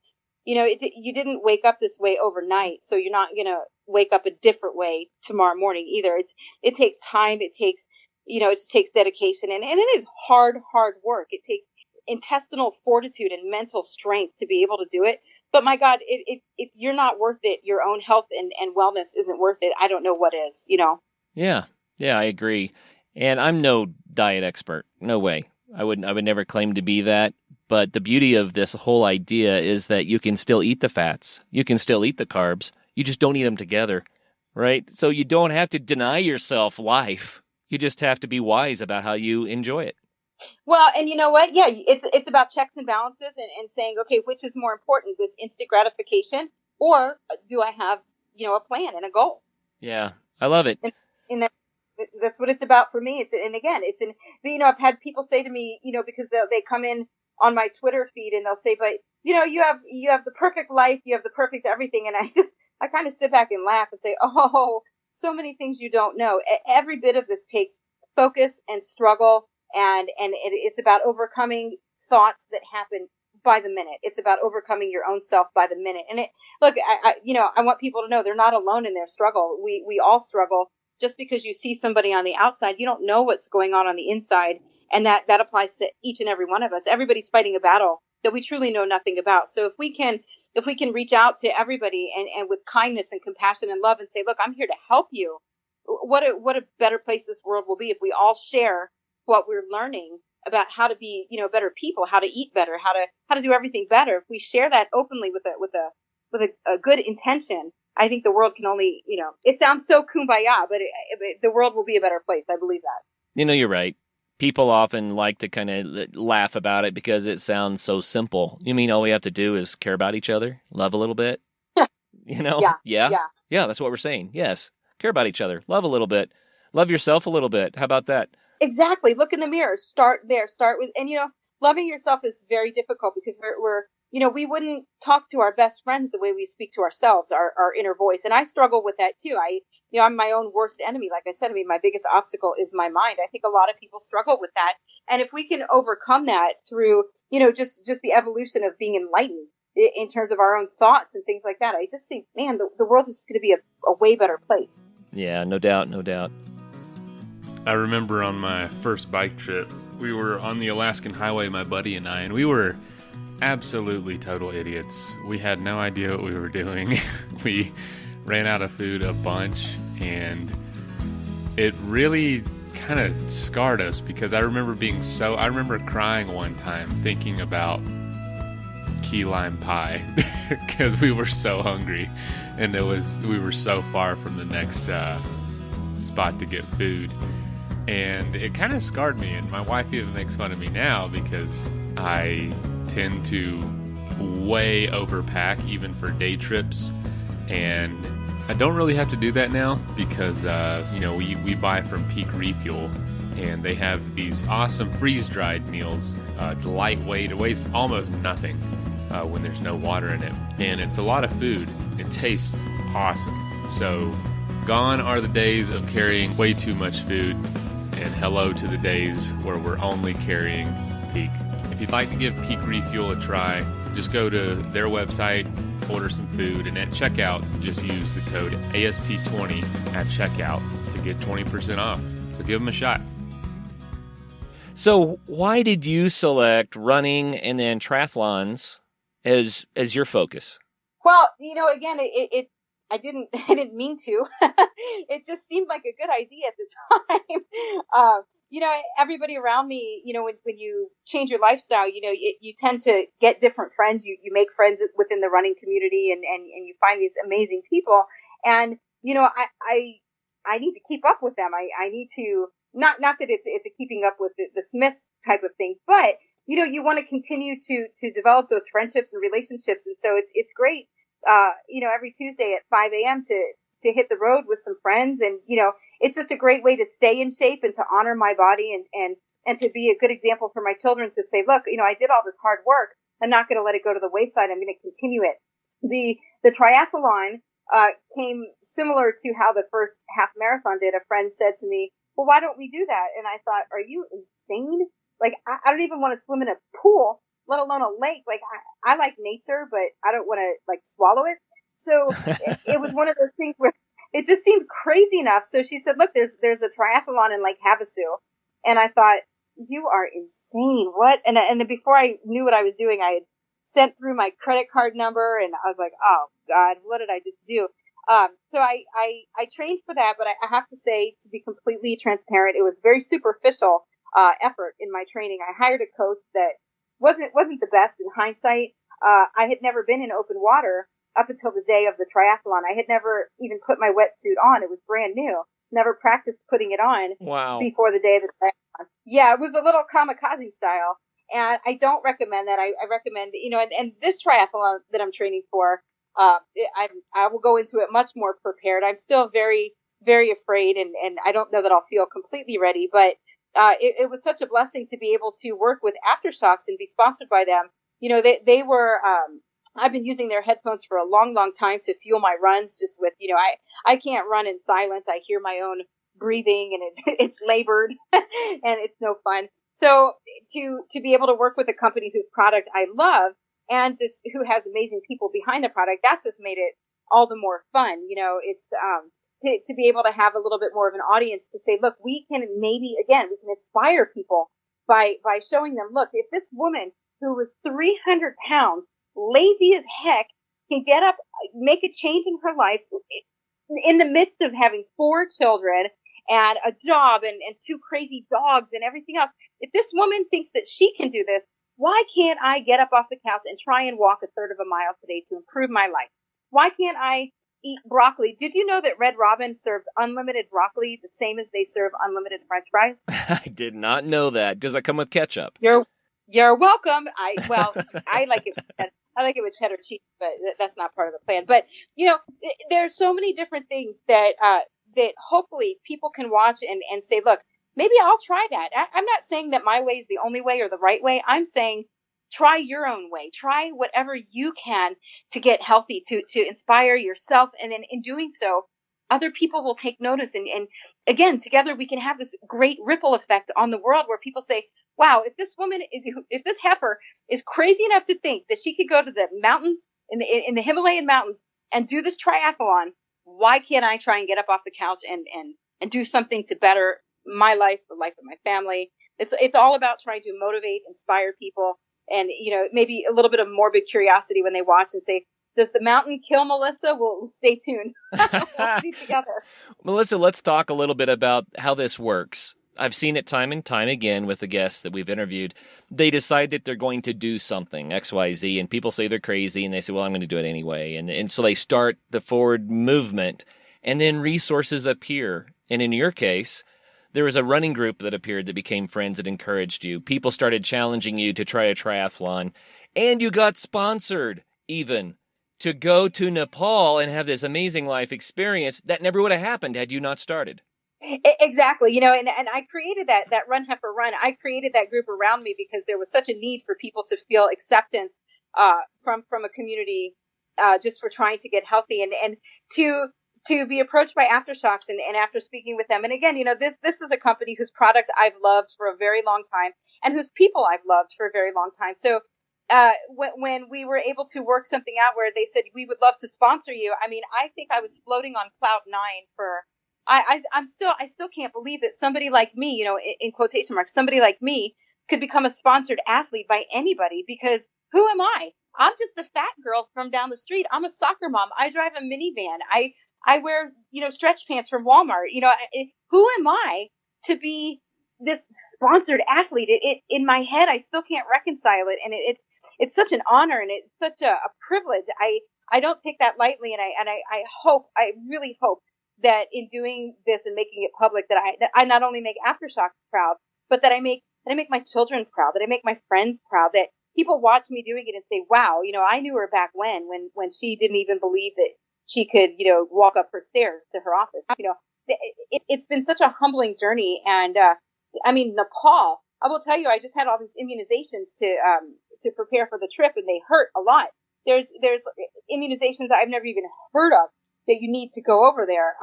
[SPEAKER 1] you didn't wake up this way overnight, so you're not going to wake up a different way tomorrow morning either. It takes time. It takes, it just takes dedication, and it is hard work. It takes intestinal fortitude and mental strength to be able to do it. But my God, if you're not worth it, your own health and wellness isn't worth it, I don't know what is,
[SPEAKER 3] Yeah, I agree. And I'm no diet expert. No way. I would never claim to be that. But the beauty of this whole idea is that you can still eat the fats. You can still eat the carbs. You just don't eat them together, right? So you don't have to deny yourself life. You just have to be wise about how you enjoy it.
[SPEAKER 1] Well, and you know what? Yeah, it's about checks and balances and saying, okay, which is more important, this instant gratification, or do I have, a plan and a goal?
[SPEAKER 3] Yeah, I love it.
[SPEAKER 1] And that's what it's about for me. I've had people say to me, because they come in on my Twitter feed and they'll say, but you have the perfect life, you have the perfect everything. And I kind of sit back and laugh and say, oh, so many things you don't know. Every bit of this takes focus and struggle. And it's about overcoming thoughts that happen by the minute. It's about overcoming your own self by the minute. And I want people to know they're not alone in their struggle. We all struggle. Just because you see somebody on the outside, you don't know what's going on the inside. And that applies to each and every one of us. Everybody's fighting a battle that we truly know nothing about. So if we can reach out to everybody and with kindness and compassion and love and say, look, I'm here to help you. What a better place this world will be if we all share what we're learning about how to be, better people, how to eat better, how to do everything better. If we share that openly with a good intention, I think the world can only, it sounds so kumbaya, but the world will be a better place. I believe that.
[SPEAKER 3] You're right. People often like to kind of laugh about it because it sounds so simple. You mean all we have to do is care about each other, love a little bit? Yeah, that's what we're saying. Yes, care about each other, love a little bit, love yourself a little bit. How about that?
[SPEAKER 1] Exactly. Look in the mirror. Start there. Start with, and loving yourself is very difficult because we're we wouldn't talk to our best friends the way we speak to ourselves, our inner voice. And I struggle with that too. I'm my own worst enemy. Like I said, I mean, my biggest obstacle is my mind. I think a lot of people struggle with that. And if we can overcome that through, just the evolution of being enlightened in terms of our own thoughts and things like that, I just think, man, the world is going to be a way better place.
[SPEAKER 3] Yeah, no doubt, no doubt.
[SPEAKER 2] I remember on my first bike trip, we were on the Alaskan highway, my buddy and I, and we were absolutely total idiots. We had no idea what we were doing. We ran out of food a bunch, and it really kind of scarred us because I remember crying one time thinking about key lime pie because we were so hungry, and we were so far from the next spot to get food. And it kind of scarred me, and my wife even makes fun of me now because I tend to way overpack even for day trips, and I don't really have to do that now because we buy from Peak Refuel, and they have these awesome freeze-dried meals. It's lightweight, it weighs almost nothing when there's no water in it, and it's a lot of food. It tastes awesome. So gone are the days of carrying way too much food, and hello to the days where we're only carrying Peak. If you'd like to give Peak Refuel a try, just go to their website, order some food, and at checkout, just use the code ASP20 at checkout to get 20% off. So give them a shot.
[SPEAKER 3] So why did you select running and then triathlons as your focus?
[SPEAKER 1] Well, again, I didn't mean to. It just seemed like a good idea at the time. Everybody around me, when you change your lifestyle, you tend to get different friends. You make friends within the running community, and you find these amazing people. And, I need to keep up with them. I need to, not that it's a keeping up with the Smiths type of thing, but, you want to continue to develop those friendships and relationships. And so it's great, every Tuesday at 5 a.m. to hit the road with some friends. And, it's just a great way to stay in shape and to honor my body and to be a good example for my children to say, look, I did all this hard work. I'm not going to let it go to the wayside. I'm going to continue it. The triathlon came similar to how the first half marathon did. A friend said to me, well, why don't we do that? And I thought, are you insane? Like, I don't even want to swim in a pool, let alone a lake. Like, I like nature, but I don't want to, like, swallow it. So it was one of those things where it just seemed crazy enough. So she said, look, there's a triathlon in Lake Havasu. And I thought, you are insane. What? And before I knew what I was doing, I had sent through my credit card number, and I was like, oh God, what did I just do? So I trained for that, but I have to say, to be completely transparent, it was very superficial, effort in my training. I hired a coach that wasn't the best in hindsight. I had never been in open water up until the day of the triathlon. I had never even put my wetsuit on. It was brand new. Never practiced putting it on.
[SPEAKER 3] Wow.
[SPEAKER 1] Before the day of the triathlon. Yeah, it was a little kamikaze style. And I don't recommend that. I recommend, and this triathlon that I'm training for, I will go into it much more prepared. I'm still very, very afraid, and I don't know that I'll feel completely ready, but it was such a blessing to be able to work with Aftershocks and be sponsored by them. They were, I've been using their headphones for a long, long time to fuel my runs, just with, I can't run in silence. I hear my own breathing, and it's labored and it's no fun. So to be able to work with a company whose product I love and who has amazing people behind the product, that's just made it all the more fun. It's to be able to have a little bit more of an audience to say, look, we can inspire people by showing them, look, if this woman who was 300 pounds, lazy as heck, can get up, make a change in her life in the midst of having 4 children and a job and 2 crazy dogs and everything else. If this woman thinks that she can do this, why can't I get up off the couch and try and walk a third of a mile today to improve my life? Why can't I eat broccoli? Did you know that Red Robin serves unlimited broccoli the same as they serve unlimited French fries?
[SPEAKER 3] I did not know that. Does that come with ketchup?
[SPEAKER 1] You're welcome. I like it. I like it with cheddar cheese, but that's not part of the plan. But there's so many different things that hopefully people can watch and say, look, maybe I'll try that. I'm not saying that my way is the only way or the right way. I'm saying try your own way. Try whatever you can to get healthy, to inspire yourself. And then in doing so, other people will take notice. And again, together we can have this great ripple effect on the world where people say, wow, if this heifer is crazy enough to think that she could go to the mountains in the Himalayan mountains and do this triathlon, why can't I try and get up off the couch and do something to better my life, the life of my family? It's all about trying to motivate, inspire people, and, you know, maybe a little bit of morbid curiosity when they watch and say, does the mountain kill Melissa? We'll stay tuned. We'll see together.
[SPEAKER 3] Melissa, let's talk a little bit about how this works. I've seen it time and time again with the guests that we've interviewed. They decide that they're going to do something, X, Y, Z, and people say they're crazy, and they say, well, I'm going to do it anyway. And so they start the forward movement, and then resources appear. And in your case, there was a running group that appeared that became friends that encouraged you. People started challenging you to try a triathlon, and you got sponsored even to go to Nepal and have this amazing life experience that never would have happened had you not started.
[SPEAKER 1] Exactly. You know, and I created that Run Heifer Run. I created that group around me because there was such a need for people to feel acceptance from a community just for trying to get healthy and to be approached by Aftershocks and after speaking with them. And again, you know, this was a company whose product I've loved for a very long time and whose people I've loved for a very long time. So when we were able to work something out where they said, we would love to sponsor you. I mean, I think I was floating on cloud nine for, I still can't believe that somebody like me, you know, in quotation marks, somebody like me could become a sponsored athlete by anybody, because who am I? I'm just the fat girl from down the street. I'm a soccer mom. I drive a minivan. I wear, you know, stretch pants from Walmart. You know, who am I to be this sponsored athlete? In my head, I still can't reconcile it. And it's such an honor and it's such a privilege. I don't take that lightly. And I really hope that in doing this and making it public, that I not only make Aftershocks proud, but that I make my children proud, that I make my friends proud, that people watch me doing it and say, wow, you know, I knew her back when she didn't even believe that she could, you know, walk up her stairs to her office. You know, it's been such a humbling journey. And, I mean, Nepal, I will tell you, I just had all these immunizations to prepare for the trip, and they hurt a lot. There's immunizations that I've never even heard of that you need to go over there.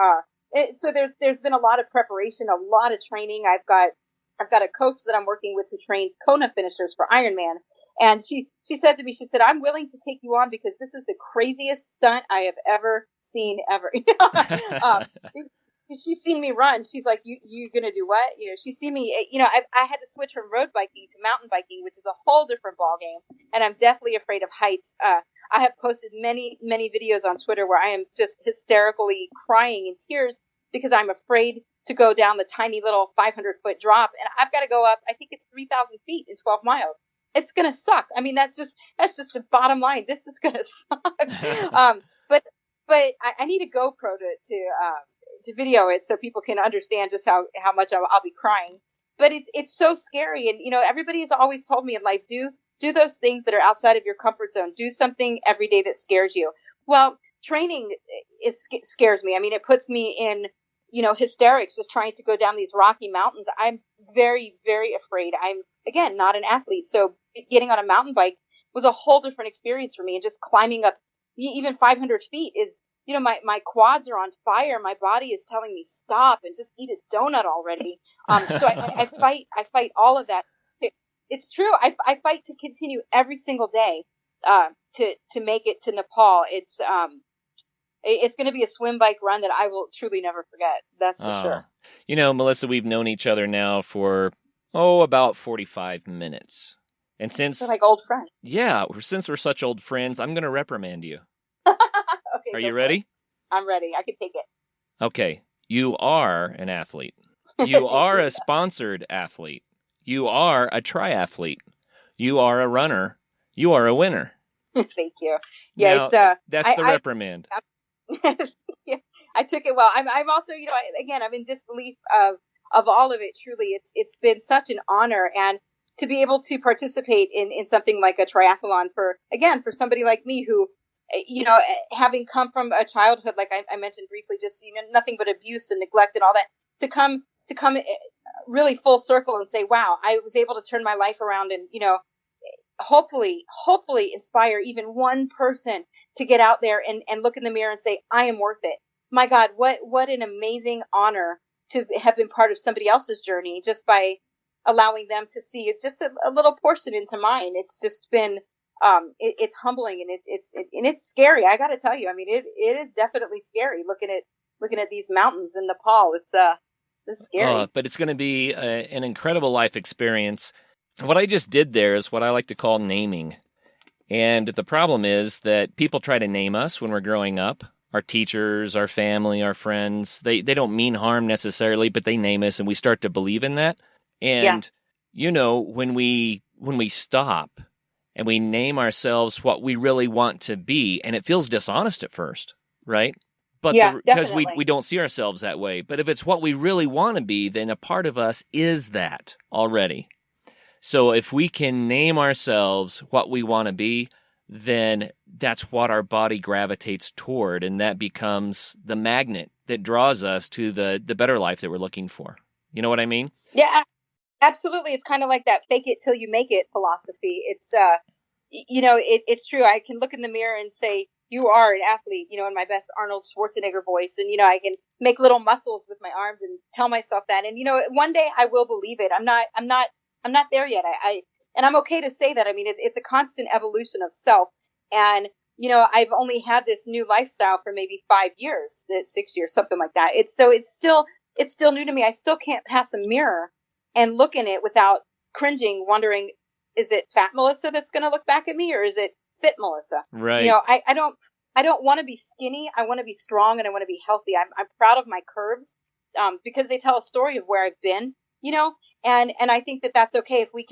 [SPEAKER 1] So there's been a lot of preparation, a lot of training. I've got a coach that I'm working with who trains Kona finishers for Ironman. And she said to me, she said, I'm willing to take you on because this is the craziest stunt I have ever seen ever. She's seen me run. She's like, you gonna do what? You know, she's seen me, you know, I had to switch from road biking to mountain biking, which is a whole different ball game. And I'm definitely afraid of heights. I have posted many, many videos on Twitter where I am just hysterically crying in tears because I'm afraid to go down the tiny little 500-foot drop. And I've got to go up, I think it's 3,000 feet in 12 miles. It's going to suck. I mean, that's just the bottom line. This is going to suck. But I need a GoPro to video it so people can understand just how much I'll be crying. But it's so scary. And, you know, everybody has always told me in life, do those things that are outside of your comfort zone. Do something every day that scares you. Well, training scares me. I mean, it puts me in, you know, hysterics just trying to go down these rocky mountains. I'm very, very afraid. I'm, again, not an athlete. So getting on a mountain bike was a whole different experience for me. And just climbing up even 500 feet is, you know, my quads are on fire. My body is telling me stop and just eat a donut already. So I fight all of that. It's true. I fight to continue every single day to make it to Nepal. It's going to be a swim, bike, run that I will truly never forget. That's for sure.
[SPEAKER 3] You know, Melissa, we've known each other now for about 45 minutes, and since
[SPEAKER 1] we're like old friends.
[SPEAKER 3] Yeah, since we're such old friends, I'm going to reprimand you.
[SPEAKER 1] Okay,
[SPEAKER 3] are you ready?
[SPEAKER 1] I'm ready. I can take it.
[SPEAKER 3] Okay, you are an athlete. You are a sponsored athlete. You are a triathlete. You are a runner. You are a winner.
[SPEAKER 1] Thank you. Yeah,
[SPEAKER 3] now, that's the reprimand.
[SPEAKER 1] Yeah, I took it well. I'm also, you know, I'm in disbelief of all of it. Truly, it's been such an honor, and to be able to participate in something like a triathlon for somebody like me who, you know, having come from a childhood, like I mentioned briefly, just, you know, nothing but abuse and neglect and all that, to come really full circle and say, wow, I was able to turn my life around and, hopefully inspire even one person to get out there and look in the mirror and say, I am worth it. My God, what an amazing honor to have been part of somebody else's journey just by allowing them to see just a little portion into mine. It's just been, it's humbling and it's scary. I got to tell you, I mean, it is definitely scary looking at these mountains in Nepal. It's scary.
[SPEAKER 3] But it's going to be an incredible life experience. What I just did there is what I like to call naming. And the problem is that people try to name us when we're growing up. Our teachers, our family, our friends, they don't mean harm necessarily, but they name us and we start to believe in that. And, when we stop and we name ourselves what we really want to be, and it feels dishonest at first, right? But because we don't see ourselves that way. But if it's what we really want to be, then a part of us is that already. So if we can name ourselves what we want to be, then that's what our body gravitates toward, and that becomes the magnet that draws us to the better life that we're looking for. You know what I mean?
[SPEAKER 1] Yeah, absolutely. It's kind of like that fake it till you make it philosophy. It's, it's true. I can look in the mirror and say, you are an athlete, in my best Arnold Schwarzenegger voice. And, I can make little muscles with my arms and tell myself that. And, one day I will believe it. I'm not there yet. And I'm okay to say that. I mean, it's a constant evolution of self. And, I've only had this new lifestyle for maybe 5 years, 6 years, something like that. It's still new to me. I still can't pass a mirror and look in it without cringing, wondering, is it fat Melissa that's going to look back at me, or is it fit Melissa?
[SPEAKER 3] Right.
[SPEAKER 1] I don't want to be skinny. I want to be strong and I want to be healthy. I'm proud of my curves, because they tell a story of where I've been, and I think that that's okay if we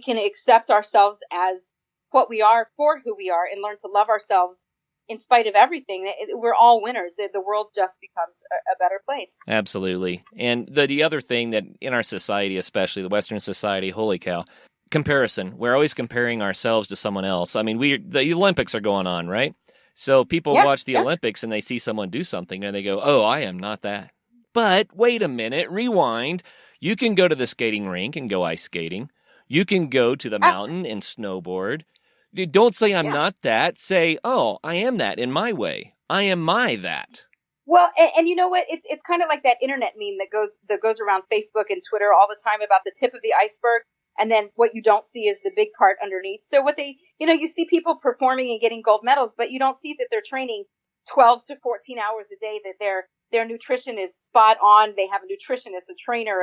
[SPEAKER 1] can accept ourselves as what we are for who we are and learn to love ourselves in spite of everything. We're all winners. The world just becomes a better place. Absolutely.
[SPEAKER 3] And the other thing that in our society, especially the Western society, holy cow, comparison. We're always comparing ourselves to someone else. I mean, the Olympics are going on, right? So people watch the Olympics and they see someone do something and they go, oh, I am not that. But wait a minute, rewind. You can go to the skating rink and go ice skating. You can go to the mountain and snowboard. Don't say I'm not that. Say, oh, I am that in my way. I am my that.
[SPEAKER 1] Well, and you know what? It's kind of like that internet meme that goes around Facebook and Twitter all the time about the tip of the iceberg, and then what you don't see is the big part underneath. So what you see people performing and getting gold medals, but you don't see that they're training 12 to 14 hours a day, that their nutrition is spot on. They have a nutritionist, a trainer,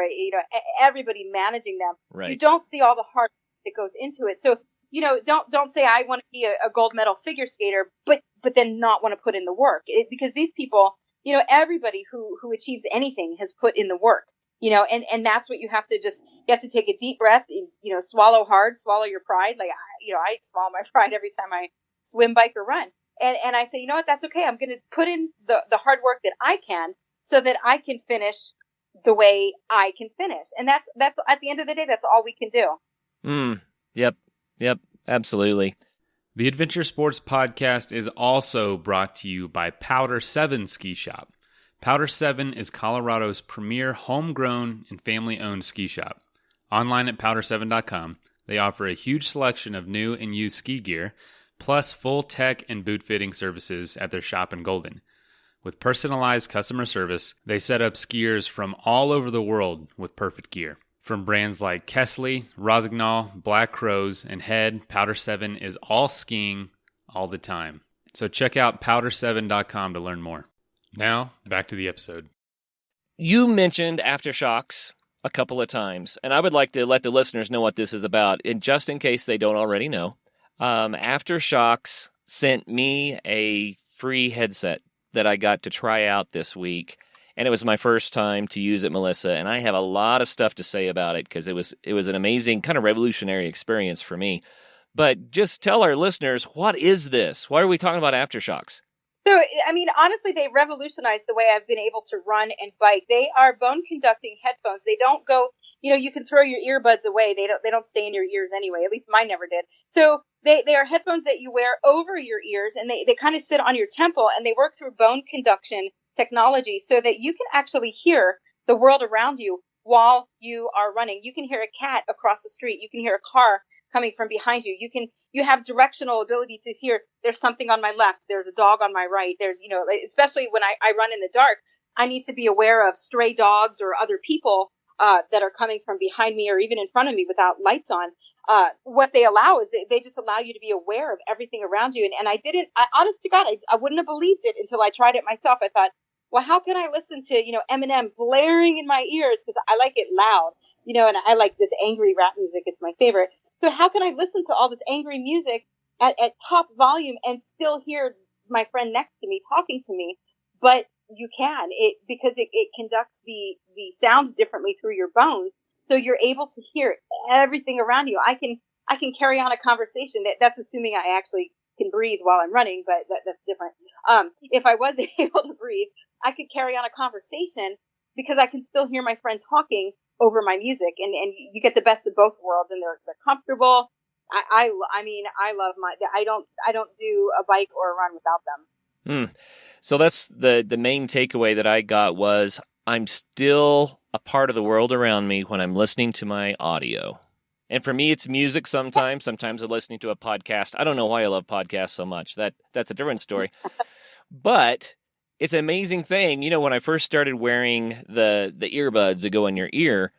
[SPEAKER 1] everybody managing them.
[SPEAKER 3] Right.
[SPEAKER 1] You don't see all the hard work that goes into it. So, don't say I want to be a gold medal figure skater, but then not want to put in the work, because these people, everybody who achieves anything has put in the work, and that's what you have to take a deep breath, swallow hard, swallow your pride. Like, I swallow my pride every time I swim, bike, or run. And I say, you know what, that's okay. I'm going to put in the hard work that I can so that I can finish the way I can finish. And that's at the end of the day, that's all we can do.
[SPEAKER 3] Yep, absolutely.
[SPEAKER 2] The Adventure Sports Podcast is also brought to you by Powder 7 Ski Shop. Powder 7 is Colorado's premier homegrown and family-owned ski shop. Online at powder7.com, they offer a huge selection of new and used ski gear, plus full tech and boot fitting services at their shop in Golden. With personalized customer service, they set up skiers from all over the world with perfect gear. From brands like Kesley, Rosignol, Black Crows, and Head, Powder 7 is all skiing all the time. So check out powder7.com to learn more. Now, back to the episode.
[SPEAKER 3] You mentioned aftershocks a couple of times, and I would like to let the listeners know what this is about, and just in case they don't already know. Aftershocks sent me a free headset that I got to try out this week, and it was my first time to use it, Melissa, and I have a lot of stuff to say about it because it was an amazing, kind of revolutionary experience for me. But just tell our listeners, what is this? Why are we talking about aftershocks?
[SPEAKER 1] So, I mean, honestly, they revolutionized the way I've been able to run and bike. They are bone-conducting headphones. They don't go, you can throw your earbuds away. They don't stay in your ears anyway. At least mine never did. So they are headphones that you wear over your ears, and they kind of sit on your temple, and they work through bone conduction technology so that you can actually hear the world around you while you are running. You can hear a cat across the street. You can hear a car coming from behind you. You have directional ability to hear there's something on my left. There's a dog on my right. There's, especially when I run in the dark, I need to be aware of stray dogs or other people that are coming from behind me or even in front of me without lights on. What they allow is they just allow you to be aware of everything around you. And honest to God, I wouldn't have believed it until I tried it myself. I thought, well, how can I listen to, Eminem blaring in my ears? Because I like it loud, and I like this angry rap music. It's my favorite. So how can I listen to all this angry music at top volume and still hear my friend next to me talking to me? But you can, because it conducts the sounds differently through your bones. So you're able to hear everything around you. I can carry on a conversation. That's assuming I actually can breathe while I'm running, but that's different. If I was able to breathe, I could carry on a conversation because I can still hear my friend talking over my music, and you get the best of both worlds, and they're comfortable. I love I don't do a bike or a run without them.
[SPEAKER 3] So that's the main takeaway that I got was I'm still a part of the world around me when I'm listening to my audio. And for me, it's music sometimes. Sometimes I'm listening to a podcast. I don't know why I love podcasts so much. That's a different story. But it's an amazing thing. When I first started wearing the earbuds that go in your ear,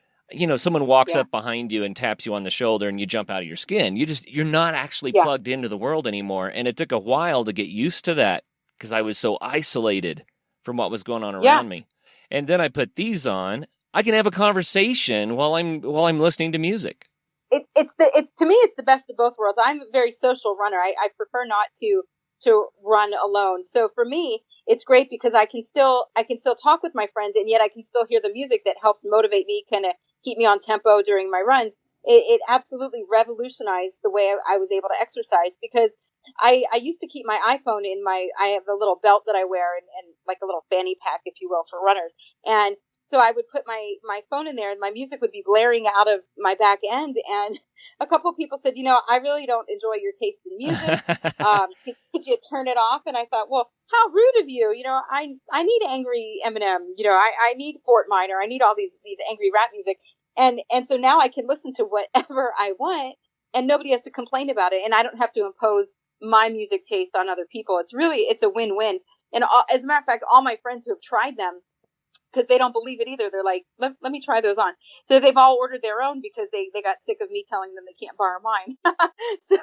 [SPEAKER 3] someone walks up behind you and taps you on the shoulder and you jump out of your skin. You're not actually plugged into the world anymore. And it took a while to get used to that because I was so isolated from what was going on around me. And then I put these on. I can have a conversation while I'm listening to music.
[SPEAKER 1] It's to me, it's the best of both worlds. I'm a very social runner. I prefer not to run alone. So for me, it's great because I can still talk with my friends, and yet I can still hear the music that helps motivate me, kind of keep me on tempo during my runs. It absolutely revolutionized the way I was able to exercise, because I used to keep my iPhone I have a little belt that I wear and like a little fanny pack, if you will, for runners. And so I would put my phone in there and my music would be blaring out of my back end. And a couple of people said, I really don't enjoy your taste in music. Could you turn it off? And I thought, well, how rude of you. I need angry Eminem. I need Fort Minor. I need all these angry rap music. And so now I can listen to whatever I want and nobody has to complain about it. And I don't have to impose my music taste on other people. It's a win-win. And as a matter of fact, all my friends who have tried them, because they don't believe it either, they're like, let me try those on. So they've all ordered their own because they got sick of me telling them they can't borrow mine. So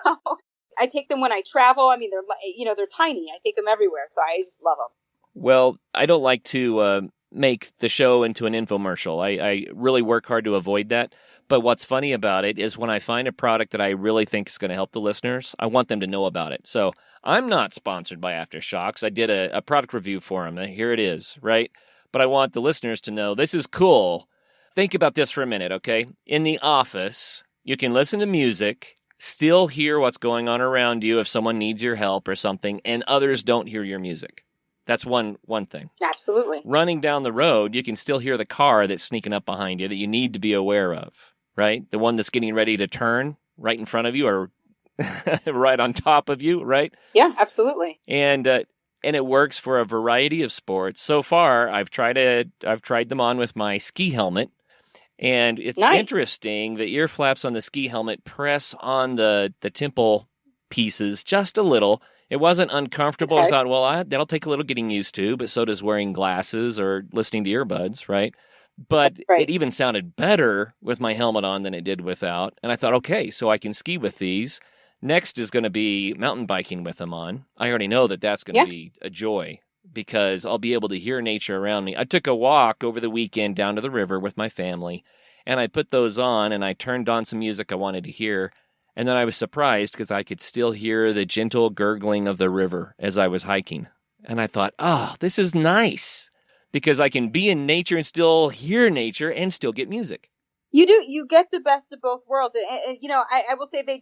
[SPEAKER 1] I take them when I travel. I mean, they're tiny. I take them everywhere. So I just love them.
[SPEAKER 3] Well, I don't like to make the show into an infomercial. I really work hard to avoid that. But what's funny about it is when I find a product that I really think is going to help the listeners, I want them to know about it. So I'm not sponsored by Aftershocks. I did a product review for them. Here it is, right? But I want the listeners to know this is cool. Think about this for a minute, okay? In the office, you can listen to music, still hear what's going on around you if someone needs your help or something, and others don't hear your music. That's one thing.
[SPEAKER 1] Absolutely.
[SPEAKER 3] Running down the road, you can still hear the car that's sneaking up behind you that you need to be aware of, right? The one that's getting ready to turn right in front of you or right on top of you, right?
[SPEAKER 1] Yeah, absolutely.
[SPEAKER 3] And it works for a variety of sports. So far, I've tried them on with my ski helmet, and it's interesting. The ear flaps on the ski helmet press on the temple pieces just a little. It wasn't uncomfortable. Okay. I thought, well, that'll take a little getting used to, but so does wearing glasses or listening to earbuds, right? But It even sounded better with my helmet on than it did without. And I thought, okay, so I can ski with these. Next is going to be mountain biking with them on. I already know that that's going to be a joy because I'll be able to hear nature around me. I took a walk over the weekend down to the river with my family, and I put those on, and I turned on some music I wanted to hear. And then I was surprised because I could still hear the gentle gurgling of the river as I was hiking. And I thought, oh, this is nice because I can be in nature and still hear nature and still get music.
[SPEAKER 1] You get the best of both worlds. And I will say they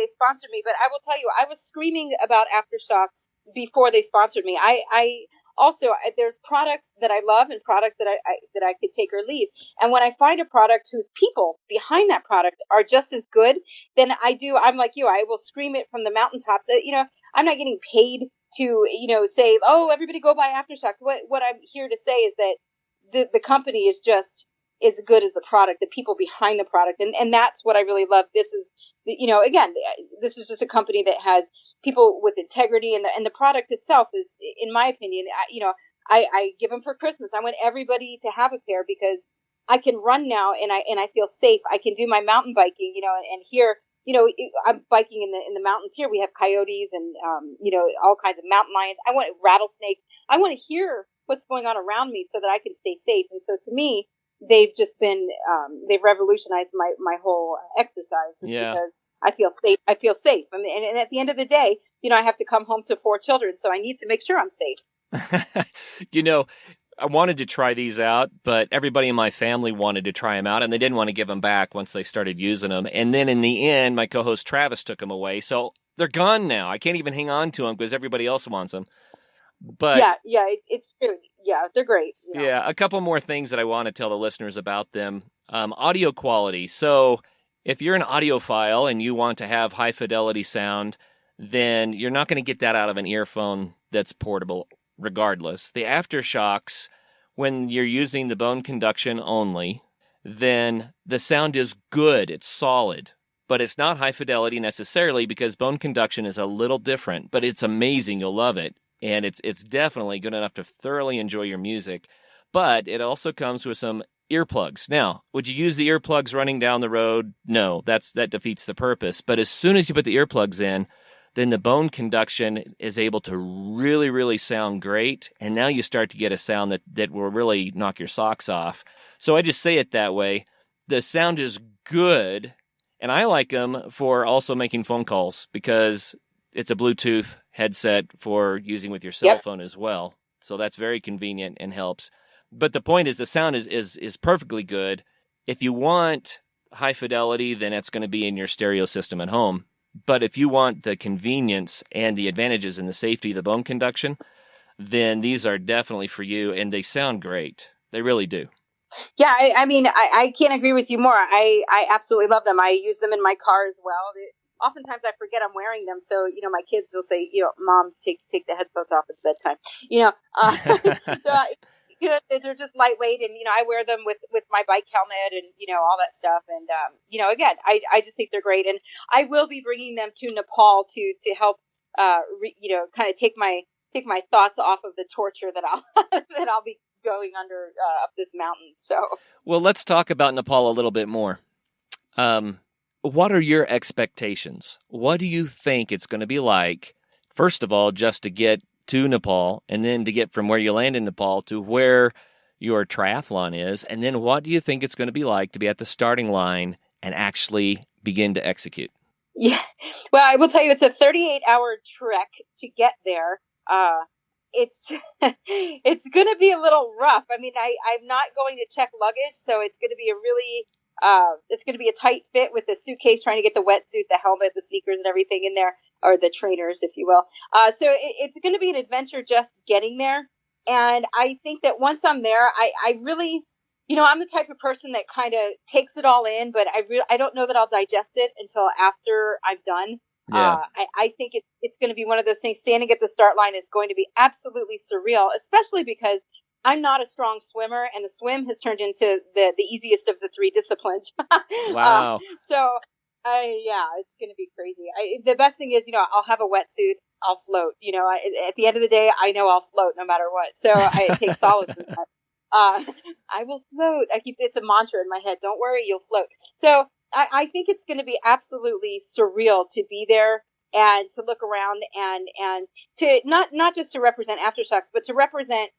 [SPEAKER 1] sponsored me, but I will tell you, I was screaming about Aftershocks before they sponsored me. I also, there's products that I love and products that I could take or leave. And when I find a product whose people behind that product are just as good, then I'm like you, I will scream it from the mountaintops. I'm not getting paid to, say, oh, everybody go buy Aftershocks. What I'm here to say is that the company is just, as good as the product, the people behind the product. And that's what I really love. This is, again, this is just a company that has people with integrity, and the product itself is, in my opinion, I give them for Christmas. I want everybody to have a pair because I can run now and I feel safe. I can do my mountain biking, and here, I'm biking in the mountains here. We have coyotes and, all kinds of mountain lions. I want rattlesnakes. I want to hear what's going on around me so that I can stay safe. And so to me, they've just been, they've revolutionized my whole exercise just because I feel safe. I feel safe. I mean, and at the end of the day, I have to come home to 4 children. So I need to make sure I'm safe.
[SPEAKER 3] I wanted to try these out, but everybody in my family wanted to try them out, and they didn't want to give them back once they started using them. And then in the end, my co-host Travis took them away. So they're gone now. I can't even hang on to them because everybody else wants them. But
[SPEAKER 1] it's true. Yeah, they're great.
[SPEAKER 3] Yeah, a couple more things that I want to tell the listeners about them. Audio quality. So if you're an audiophile and you want to have high fidelity sound, then you're not going to get that out of an earphone that's portable. Regardless, the aftershocks, when you're using the bone conduction only, then the sound is good. It's solid, but it's not high fidelity necessarily because bone conduction is a little different, but it's amazing. You'll love it. And it's definitely good enough to thoroughly enjoy your music, but it also comes with some earplugs. Now, would you use the earplugs running down the road? No, that defeats the purpose. But as soon as you put the earplugs in, then the bone conduction is able to really, really sound great. And now you start to get a sound that will really knock your socks off. So I just say it that way. The sound is good, and I like them for also making phone calls because it's a Bluetooth headset for using with your cell phone as well. So that's very convenient and helps. But the point is the sound is perfectly good. If you want high fidelity, then it's going to be in your stereo system at home. But if you want the convenience and the advantages and the safety of the bone conduction, then these are definitely for you, and they sound great. They really do.
[SPEAKER 1] Yeah, I can't agree with you more. I absolutely love them. I use them in my car as well. Oftentimes I forget I'm wearing them, so my kids will say, Mom, take the headphones off. It's bedtime. They're just lightweight, and I wear them with my bike helmet and all that stuff. And again, I just think they're great, and I will be bringing them to Nepal to help kind of take my thoughts off of the torture that I'll be going under up this mountain. So,
[SPEAKER 3] well, let's talk about Nepal a little bit more. What are your expectations? What do you think it's going to be like? First of all, just to get to Nepal, and then to get from where you land in Nepal to where your triathlon is, and then what do you think it's going to be like to be at the starting line and actually begin to execute?
[SPEAKER 1] Yeah, well, I will tell you, it's a 38-hour trek to get there. It's going to be a little rough. I mean, I'm not going to check luggage, so it's going to be it's going to be a tight fit with the suitcase, trying to get the wetsuit, the helmet, the sneakers, and everything in there, or the trainers, if you will. So it's going to be an adventure just getting there. And I think that once I'm there, I really, I'm the type of person that kind of takes it all in, but I don't know that I'll digest it until after I'm done.
[SPEAKER 3] Yeah.
[SPEAKER 1] I think it's going to be one of those things. Standing at the start line is going to be absolutely surreal, especially because I'm not a strong swimmer, and the swim has turned into the easiest of the 3 disciplines.
[SPEAKER 3] Wow.
[SPEAKER 1] It's going to be crazy. The best thing is, I'll have a wetsuit. I'll float. At the end of the day, I know I'll float no matter what. So I take solace in that. I will float. It's a mantra in my head. Don't worry, you'll float. So I think it's going to be absolutely surreal to be there and to look around and to not just to represent Aftershocks, but to represent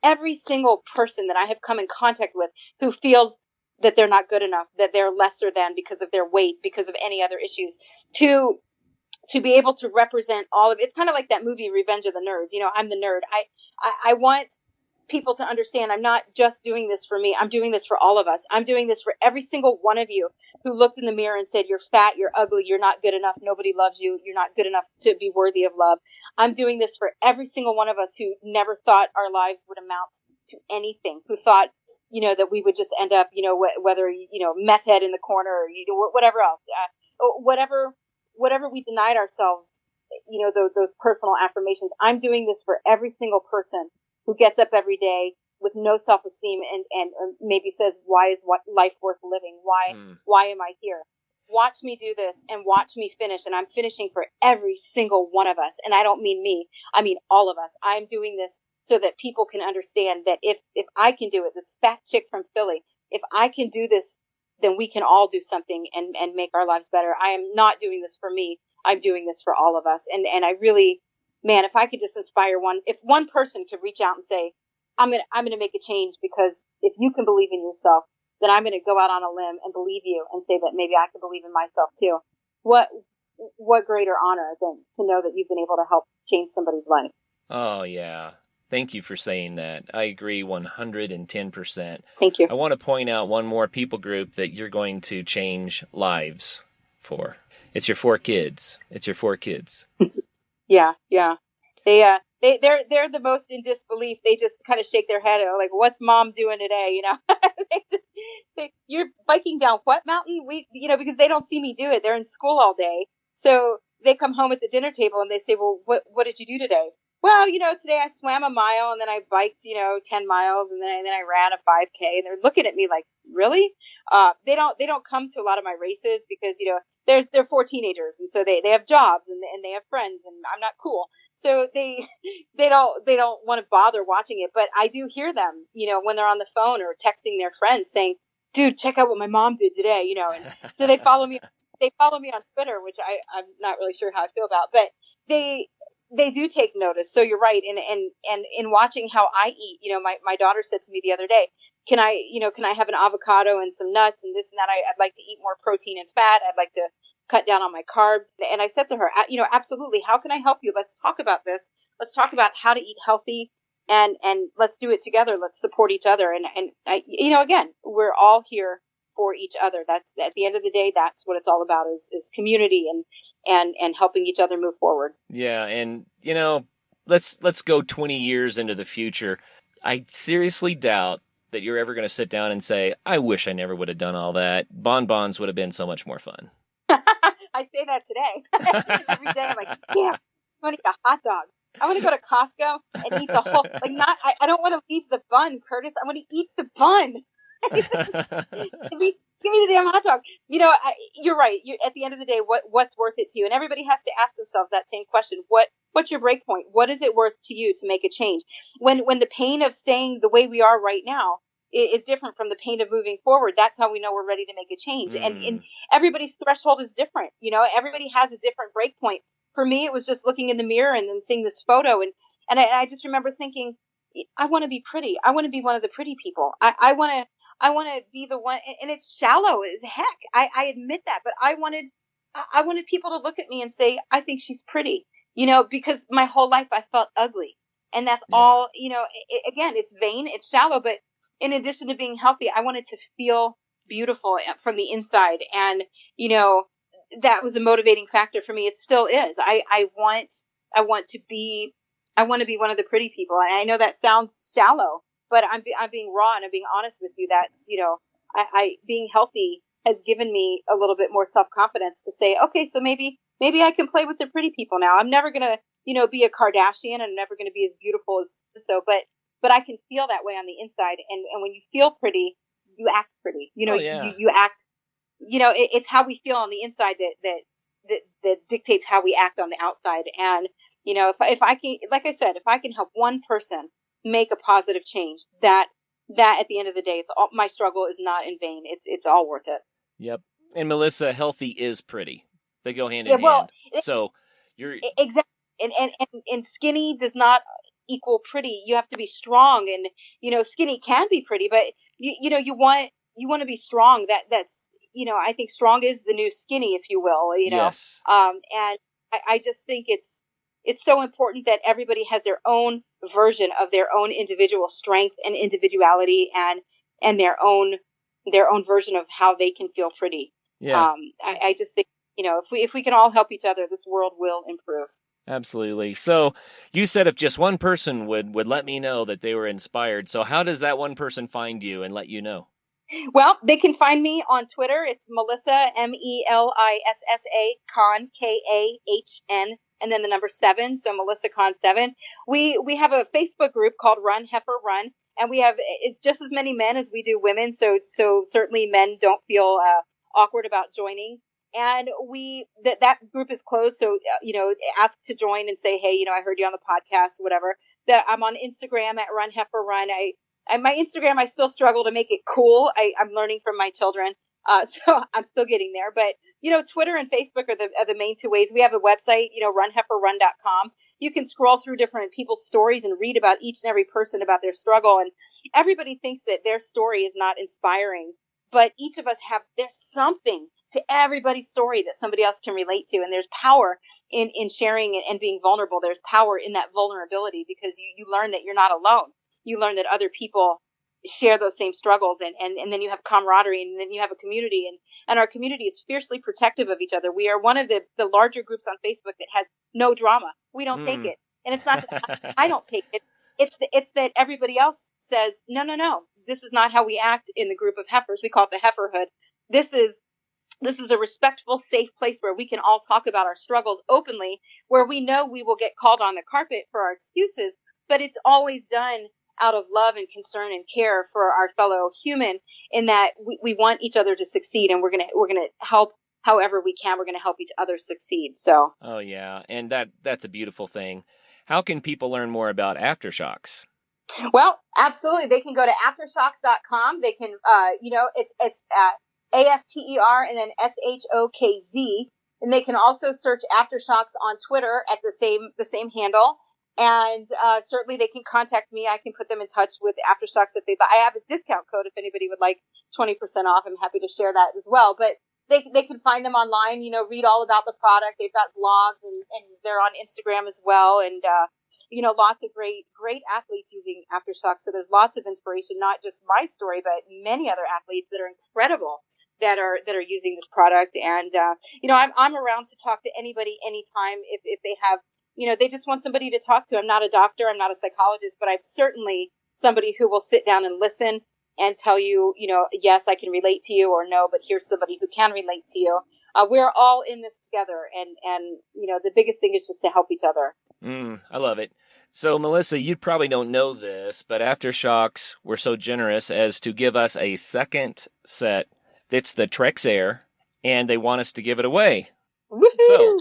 [SPEAKER 1] every single person that I have come in contact with who feels that they're not good enough, that they're lesser than because of their weight, because of any other issues, to be able to represent all of it. It's kind of like that movie Revenge of the Nerds. I'm the nerd. I want people to understand I'm not just doing this for me. I'm doing this for all of us. I'm doing this for every single one of you who looked in the mirror and said, you're fat, you're ugly, you're not good enough, nobody loves you, you're not good enough to be worthy of love. I'm doing this for every single one of us who never thought our lives would amount to anything, who thought, that we would just end up, whether, meth head in the corner or, whatever else, whatever we denied ourselves, those personal affirmations. I'm doing this for every single person who gets up every day with no self-esteem and maybe says, why is life worth living? Why am I here? Watch me do this and watch me finish. And I'm finishing for every single one of us. And I don't mean me. I mean all of us. I'm doing this so that people can understand that if I can do it, this fat chick from Philly, if I can do this, then we can all do something and make our lives better. I am not doing this for me. I'm doing this for all of us. And I really, man, if I could just inspire if one person could reach out and say, I'm going to make a change, because if you can believe in yourself, then I'm going to go out on a limb and believe you and say that maybe I can believe in myself too. What greater honor than to know that you've been able to help change somebody's life.
[SPEAKER 3] Oh, yeah. Thank you for saying that. I agree 110%.
[SPEAKER 1] Thank you.
[SPEAKER 3] I want to point out one more people group that you're going to change lives for. It's your 4 kids. It's your 4 kids.
[SPEAKER 1] Yeah. They're the most in disbelief. They just kind of shake their head like, what's mom doing today? You're biking down what mountain? Because they don't see me do it. They're in school all day. So they come home at the dinner table and they say, well, what did you do today? Well, today I swam a mile and then I biked, 10 miles and then I ran a 5K, and they're looking at me like, really? They don't come to a lot of my races because, they're 4 teenagers. And so they have jobs and they have friends, and I'm not cool. So they don't want to bother watching it, but I do hear them, when they're on the phone or texting their friends saying, dude, check out what my mom did today, and so they follow me on Twitter, which I'm not really sure how I feel about, but they do take notice. So you're right. And in watching how I eat, my daughter said to me the other day, can I have an avocado and some nuts and this and that? I'd like to eat more protein and fat. I'd like to cut down on my carbs. And I said to her, absolutely. How can I help you? Let's talk about this. Let's talk about how to eat healthy, and let's do it together. Let's support each other. And again, we're all here for each other. That's at the end of the day, that's what it's all about is community and helping each other move forward.
[SPEAKER 3] Yeah. And, let's go 20 years into the future. I seriously doubt that you're ever going to sit down and say, I wish I never would have done all that. Bonbons would have been so much more fun.
[SPEAKER 1] I say that today. Every day I'm like, yeah, I want to eat a hot dog. I want to go to Costco and eat the whole, I don't want to leave the bun, Curtis. I want to eat the bun. Give me the damn hot dog. You're right. At the end of the day, what's worth it to you? And everybody has to ask themselves that same question. What's your break point? What is it worth to you to make a change? When the pain of staying the way we are right now is different from the pain of moving forward, that's how we know we're ready to make a change. And everybody's threshold is different. Everybody has a different break point. For me, it was just looking in the mirror and then seeing this photo. And I just remember thinking, I want to be pretty. I want to be one of the pretty people. I want to be the one, and it's shallow as heck. I admit that, but I wanted people to look at me and say, I think she's pretty, because my whole life I felt ugly. And that's all, again, it's vain, it's shallow, but in addition to being healthy, I wanted to feel beautiful from the inside. And, that was a motivating factor for me. It still is. I want to be one of the pretty people. And I know that sounds shallow, but I'm being raw and I'm being honest with you. That's, I being healthy has given me a little bit more self-confidence to say, okay, so maybe I can play with the pretty people now. I'm never going to, be a Kardashian. I'm never going to be as beautiful as so, but I can feel that way on the inside. And when you feel pretty, you act pretty, you act, it's how we feel on the inside that dictates how we act on the outside. And, if I can, like I said, if I can help one person make a positive change, that at the end of the day, my struggle is not in vain. It's all worth it.
[SPEAKER 3] Yep. And Melissa, healthy is pretty. They go hand in hand. So you're
[SPEAKER 1] exactly. And skinny does not equal pretty. You have to be strong, and, skinny can be pretty, but you want to be strong. That's, I think strong is the new skinny, if you will,
[SPEAKER 3] Yes.
[SPEAKER 1] And I just think it's so important that everybody has their own version of their own individual strength and individuality and their own version of how they can feel pretty.
[SPEAKER 3] Yeah.
[SPEAKER 1] I just think, if we can all help each other, this world will improve.
[SPEAKER 3] Absolutely. So you said if just one person would let me know that they were inspired. So how does that one person find you and let you know?
[SPEAKER 1] Well, they can find me on Twitter. It's Melissa, Melissa, Kahn, Kahn, and then the number 7. So Melissa Kahn 7. We have a Facebook group called Run Heifer Run. and we have it's just as many men as we do women. So certainly men don't feel awkward about joining. And that group is closed. So, ask to join and say, hey, I heard you on the podcast, whatever. That I'm on Instagram at Run Heifer Run. My Instagram, I still struggle to make it cool. I'm learning from my children. So I'm still getting there. But, Twitter and Facebook are the main two ways. We have a website, runheiferrun.com. You can scroll through different people's stories and read about each and every person about their struggle. And everybody thinks that their story is not inspiring. But each of us there's something to everybody's story that somebody else can relate to. And there's power in sharing and being vulnerable. There's power in that vulnerability because you learn that you're not alone. You learn that other people share those same struggles and then you have camaraderie and then you have a community and our community is fiercely protective of each other. We are one of the larger groups on Facebook that has no drama. We don't take it. And it's not that I don't take it. It's that everybody else says, no, this is not how we act in the group of heifers. We call it the heiferhood. This is a respectful, safe place where we can all talk about our struggles openly, where we know we will get called on the carpet for our excuses, but it's always done out of love and concern and care for our fellow human, in that we want each other to succeed, and we're gonna help however we can. We're gonna help each other succeed. So. Oh
[SPEAKER 3] yeah, and that's a beautiful thing. How can people learn more about Aftershocks?
[SPEAKER 1] Well, absolutely. They can go to aftershocks.com. They can, it's AFTER and then SHOKZ. And they can also search Aftershocks on Twitter at the same handle. And certainly they can contact me. I can put them in touch with Aftershocks if they'd like. I have a discount code if anybody would like 20% off. I'm happy to share that as well. But they can find them online, read all about the product. They've got blogs and they're on Instagram as well. And, lots of great athletes using Aftershocks. So there's lots of inspiration, not just my story, but many other athletes that are incredible that are using this product. And, I'm around to talk to anybody anytime if they have, they just want somebody to talk to. I'm not a doctor. I'm not a psychologist, but I'm certainly somebody who will sit down and listen and tell you, yes, I can relate to you, or no, but here's somebody who can relate to you. We're all in this together. And the biggest thing is just to help each other.
[SPEAKER 3] I love it. So, Melissa, you probably don't know this, but Aftershocks were so generous as to give us a second set that's the Trex Air, and they want us to give it away.
[SPEAKER 1] Woohoo!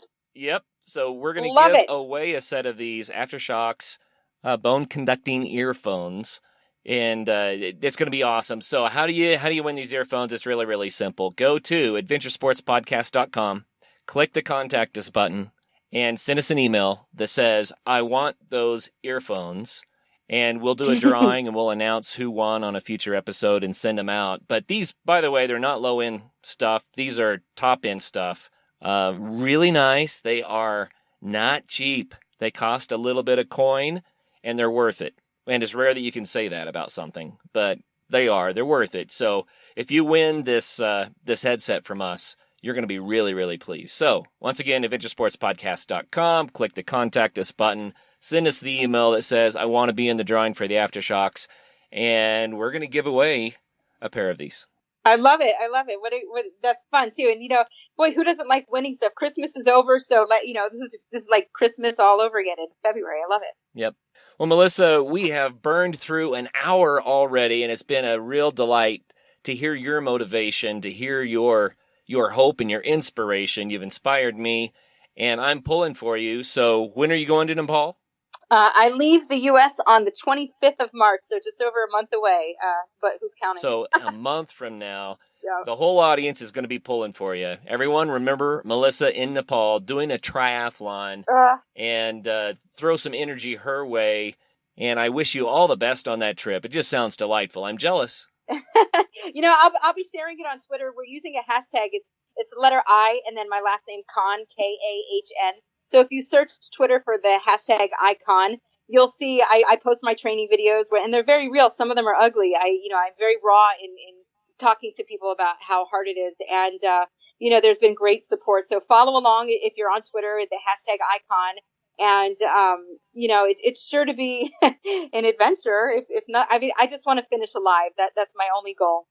[SPEAKER 3] So we're going to give away a set of these Aftershocks bone-conducting earphones, and it's going to be awesome. So how do you win these earphones? It's really, really simple. Go to adventuresportspodcast.com, click the Contact Us button, and send us an email that says, I want those earphones, and we'll do a drawing and we'll announce who won on a future episode and send them out. But these, by the way, they're not low-end stuff. These are top-end stuff. Really nice. They are not cheap. They cost a little bit of coin, and they're worth it. And it's rare that you can say that about something, but they're worth it. So if you win this headset from us, you're going to be really, really pleased. So once again, adventuresportspodcast.com, click the Contact Us button, send us the email that says, I want to be in the drawing for the Aftershocks, and we're going to give away a pair of these.
[SPEAKER 1] I love it. What that's fun too. And boy, who doesn't like winning stuff? Christmas is over, so this is like Christmas all over again in February. I love it.
[SPEAKER 3] Yep. Well, Melissa, we have burned through an hour already, and it's been a real delight to hear your motivation, to hear your hope and your inspiration. You've inspired me, and I'm pulling for you. So when are you going to Nepal?
[SPEAKER 1] I leave the U.S. on the 25th of March, so just over a month away, but who's counting?
[SPEAKER 3] So a month from now, the whole audience is going to be pulling for you. Everyone, remember Melissa in Nepal doing a triathlon, and throw some energy her way, and I wish you all the best on that trip. It just sounds delightful. I'm jealous.
[SPEAKER 1] I'll be sharing it on Twitter. We're using a hashtag. It's the letter I and then my last name, Kahn, Kahn. So if you search Twitter for the hashtag icon, you'll see I post my training videos and they're very real. Some of them are ugly. I'm very raw in talking to people about how hard it is. And, there's been great support. So follow along if you're on Twitter at the hashtag icon. And, it's sure to be an adventure. If not, I just want to finish alive. That's my only goal,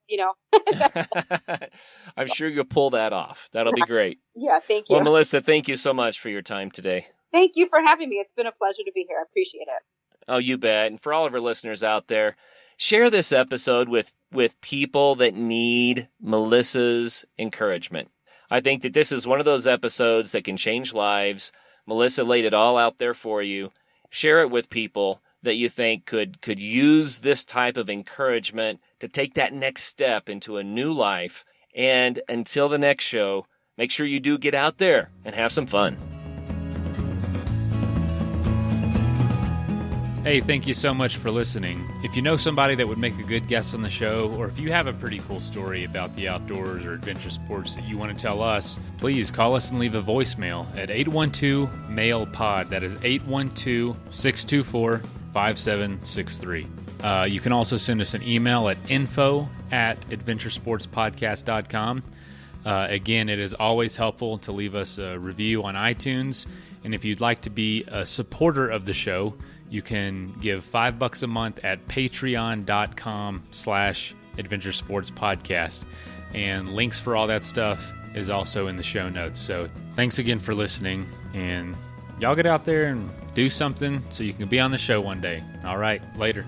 [SPEAKER 3] I'm sure you'll pull that off. That'll be great.
[SPEAKER 1] Yeah. Thank you.
[SPEAKER 3] Well, Melissa, thank you so much for your time today.
[SPEAKER 1] Thank you for having me. It's been a pleasure to be here. I appreciate it.
[SPEAKER 3] Oh, you bet. And for all of our listeners out there, share this episode with people that need Melissa's encouragement. I think that this is one of those episodes that can change lives. Melissa laid it all out there for you. Share it with people that you think could use this type of encouragement to take that next step into a new life. And until the next show, make sure you do get out there and have some fun.
[SPEAKER 2] Hey, thank you so much for listening. If you know somebody that would make a good guest on the show, or if you have a pretty cool story about the outdoors or adventure sports that you want to tell us, please call us and leave a voicemail at 812-MAIL-POD. That is 812-624-5763. You can also send us an email at info@adventuresportspodcast.com. Again, it is always helpful to leave us a review on iTunes. And if you'd like to be a supporter of the show, you can give $5 a month at patreon.com/adventuresportspodcast. And links for all that stuff is also in the show notes. So thanks again for listening. And y'all get out there and do something so you can be on the show one day. All right, later.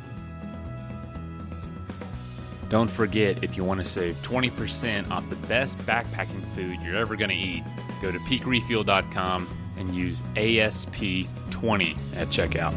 [SPEAKER 2] Don't forget, if you want to save 20% off the best backpacking food you're ever going to eat, go to peakrefuel.com and use ASP20 at checkout.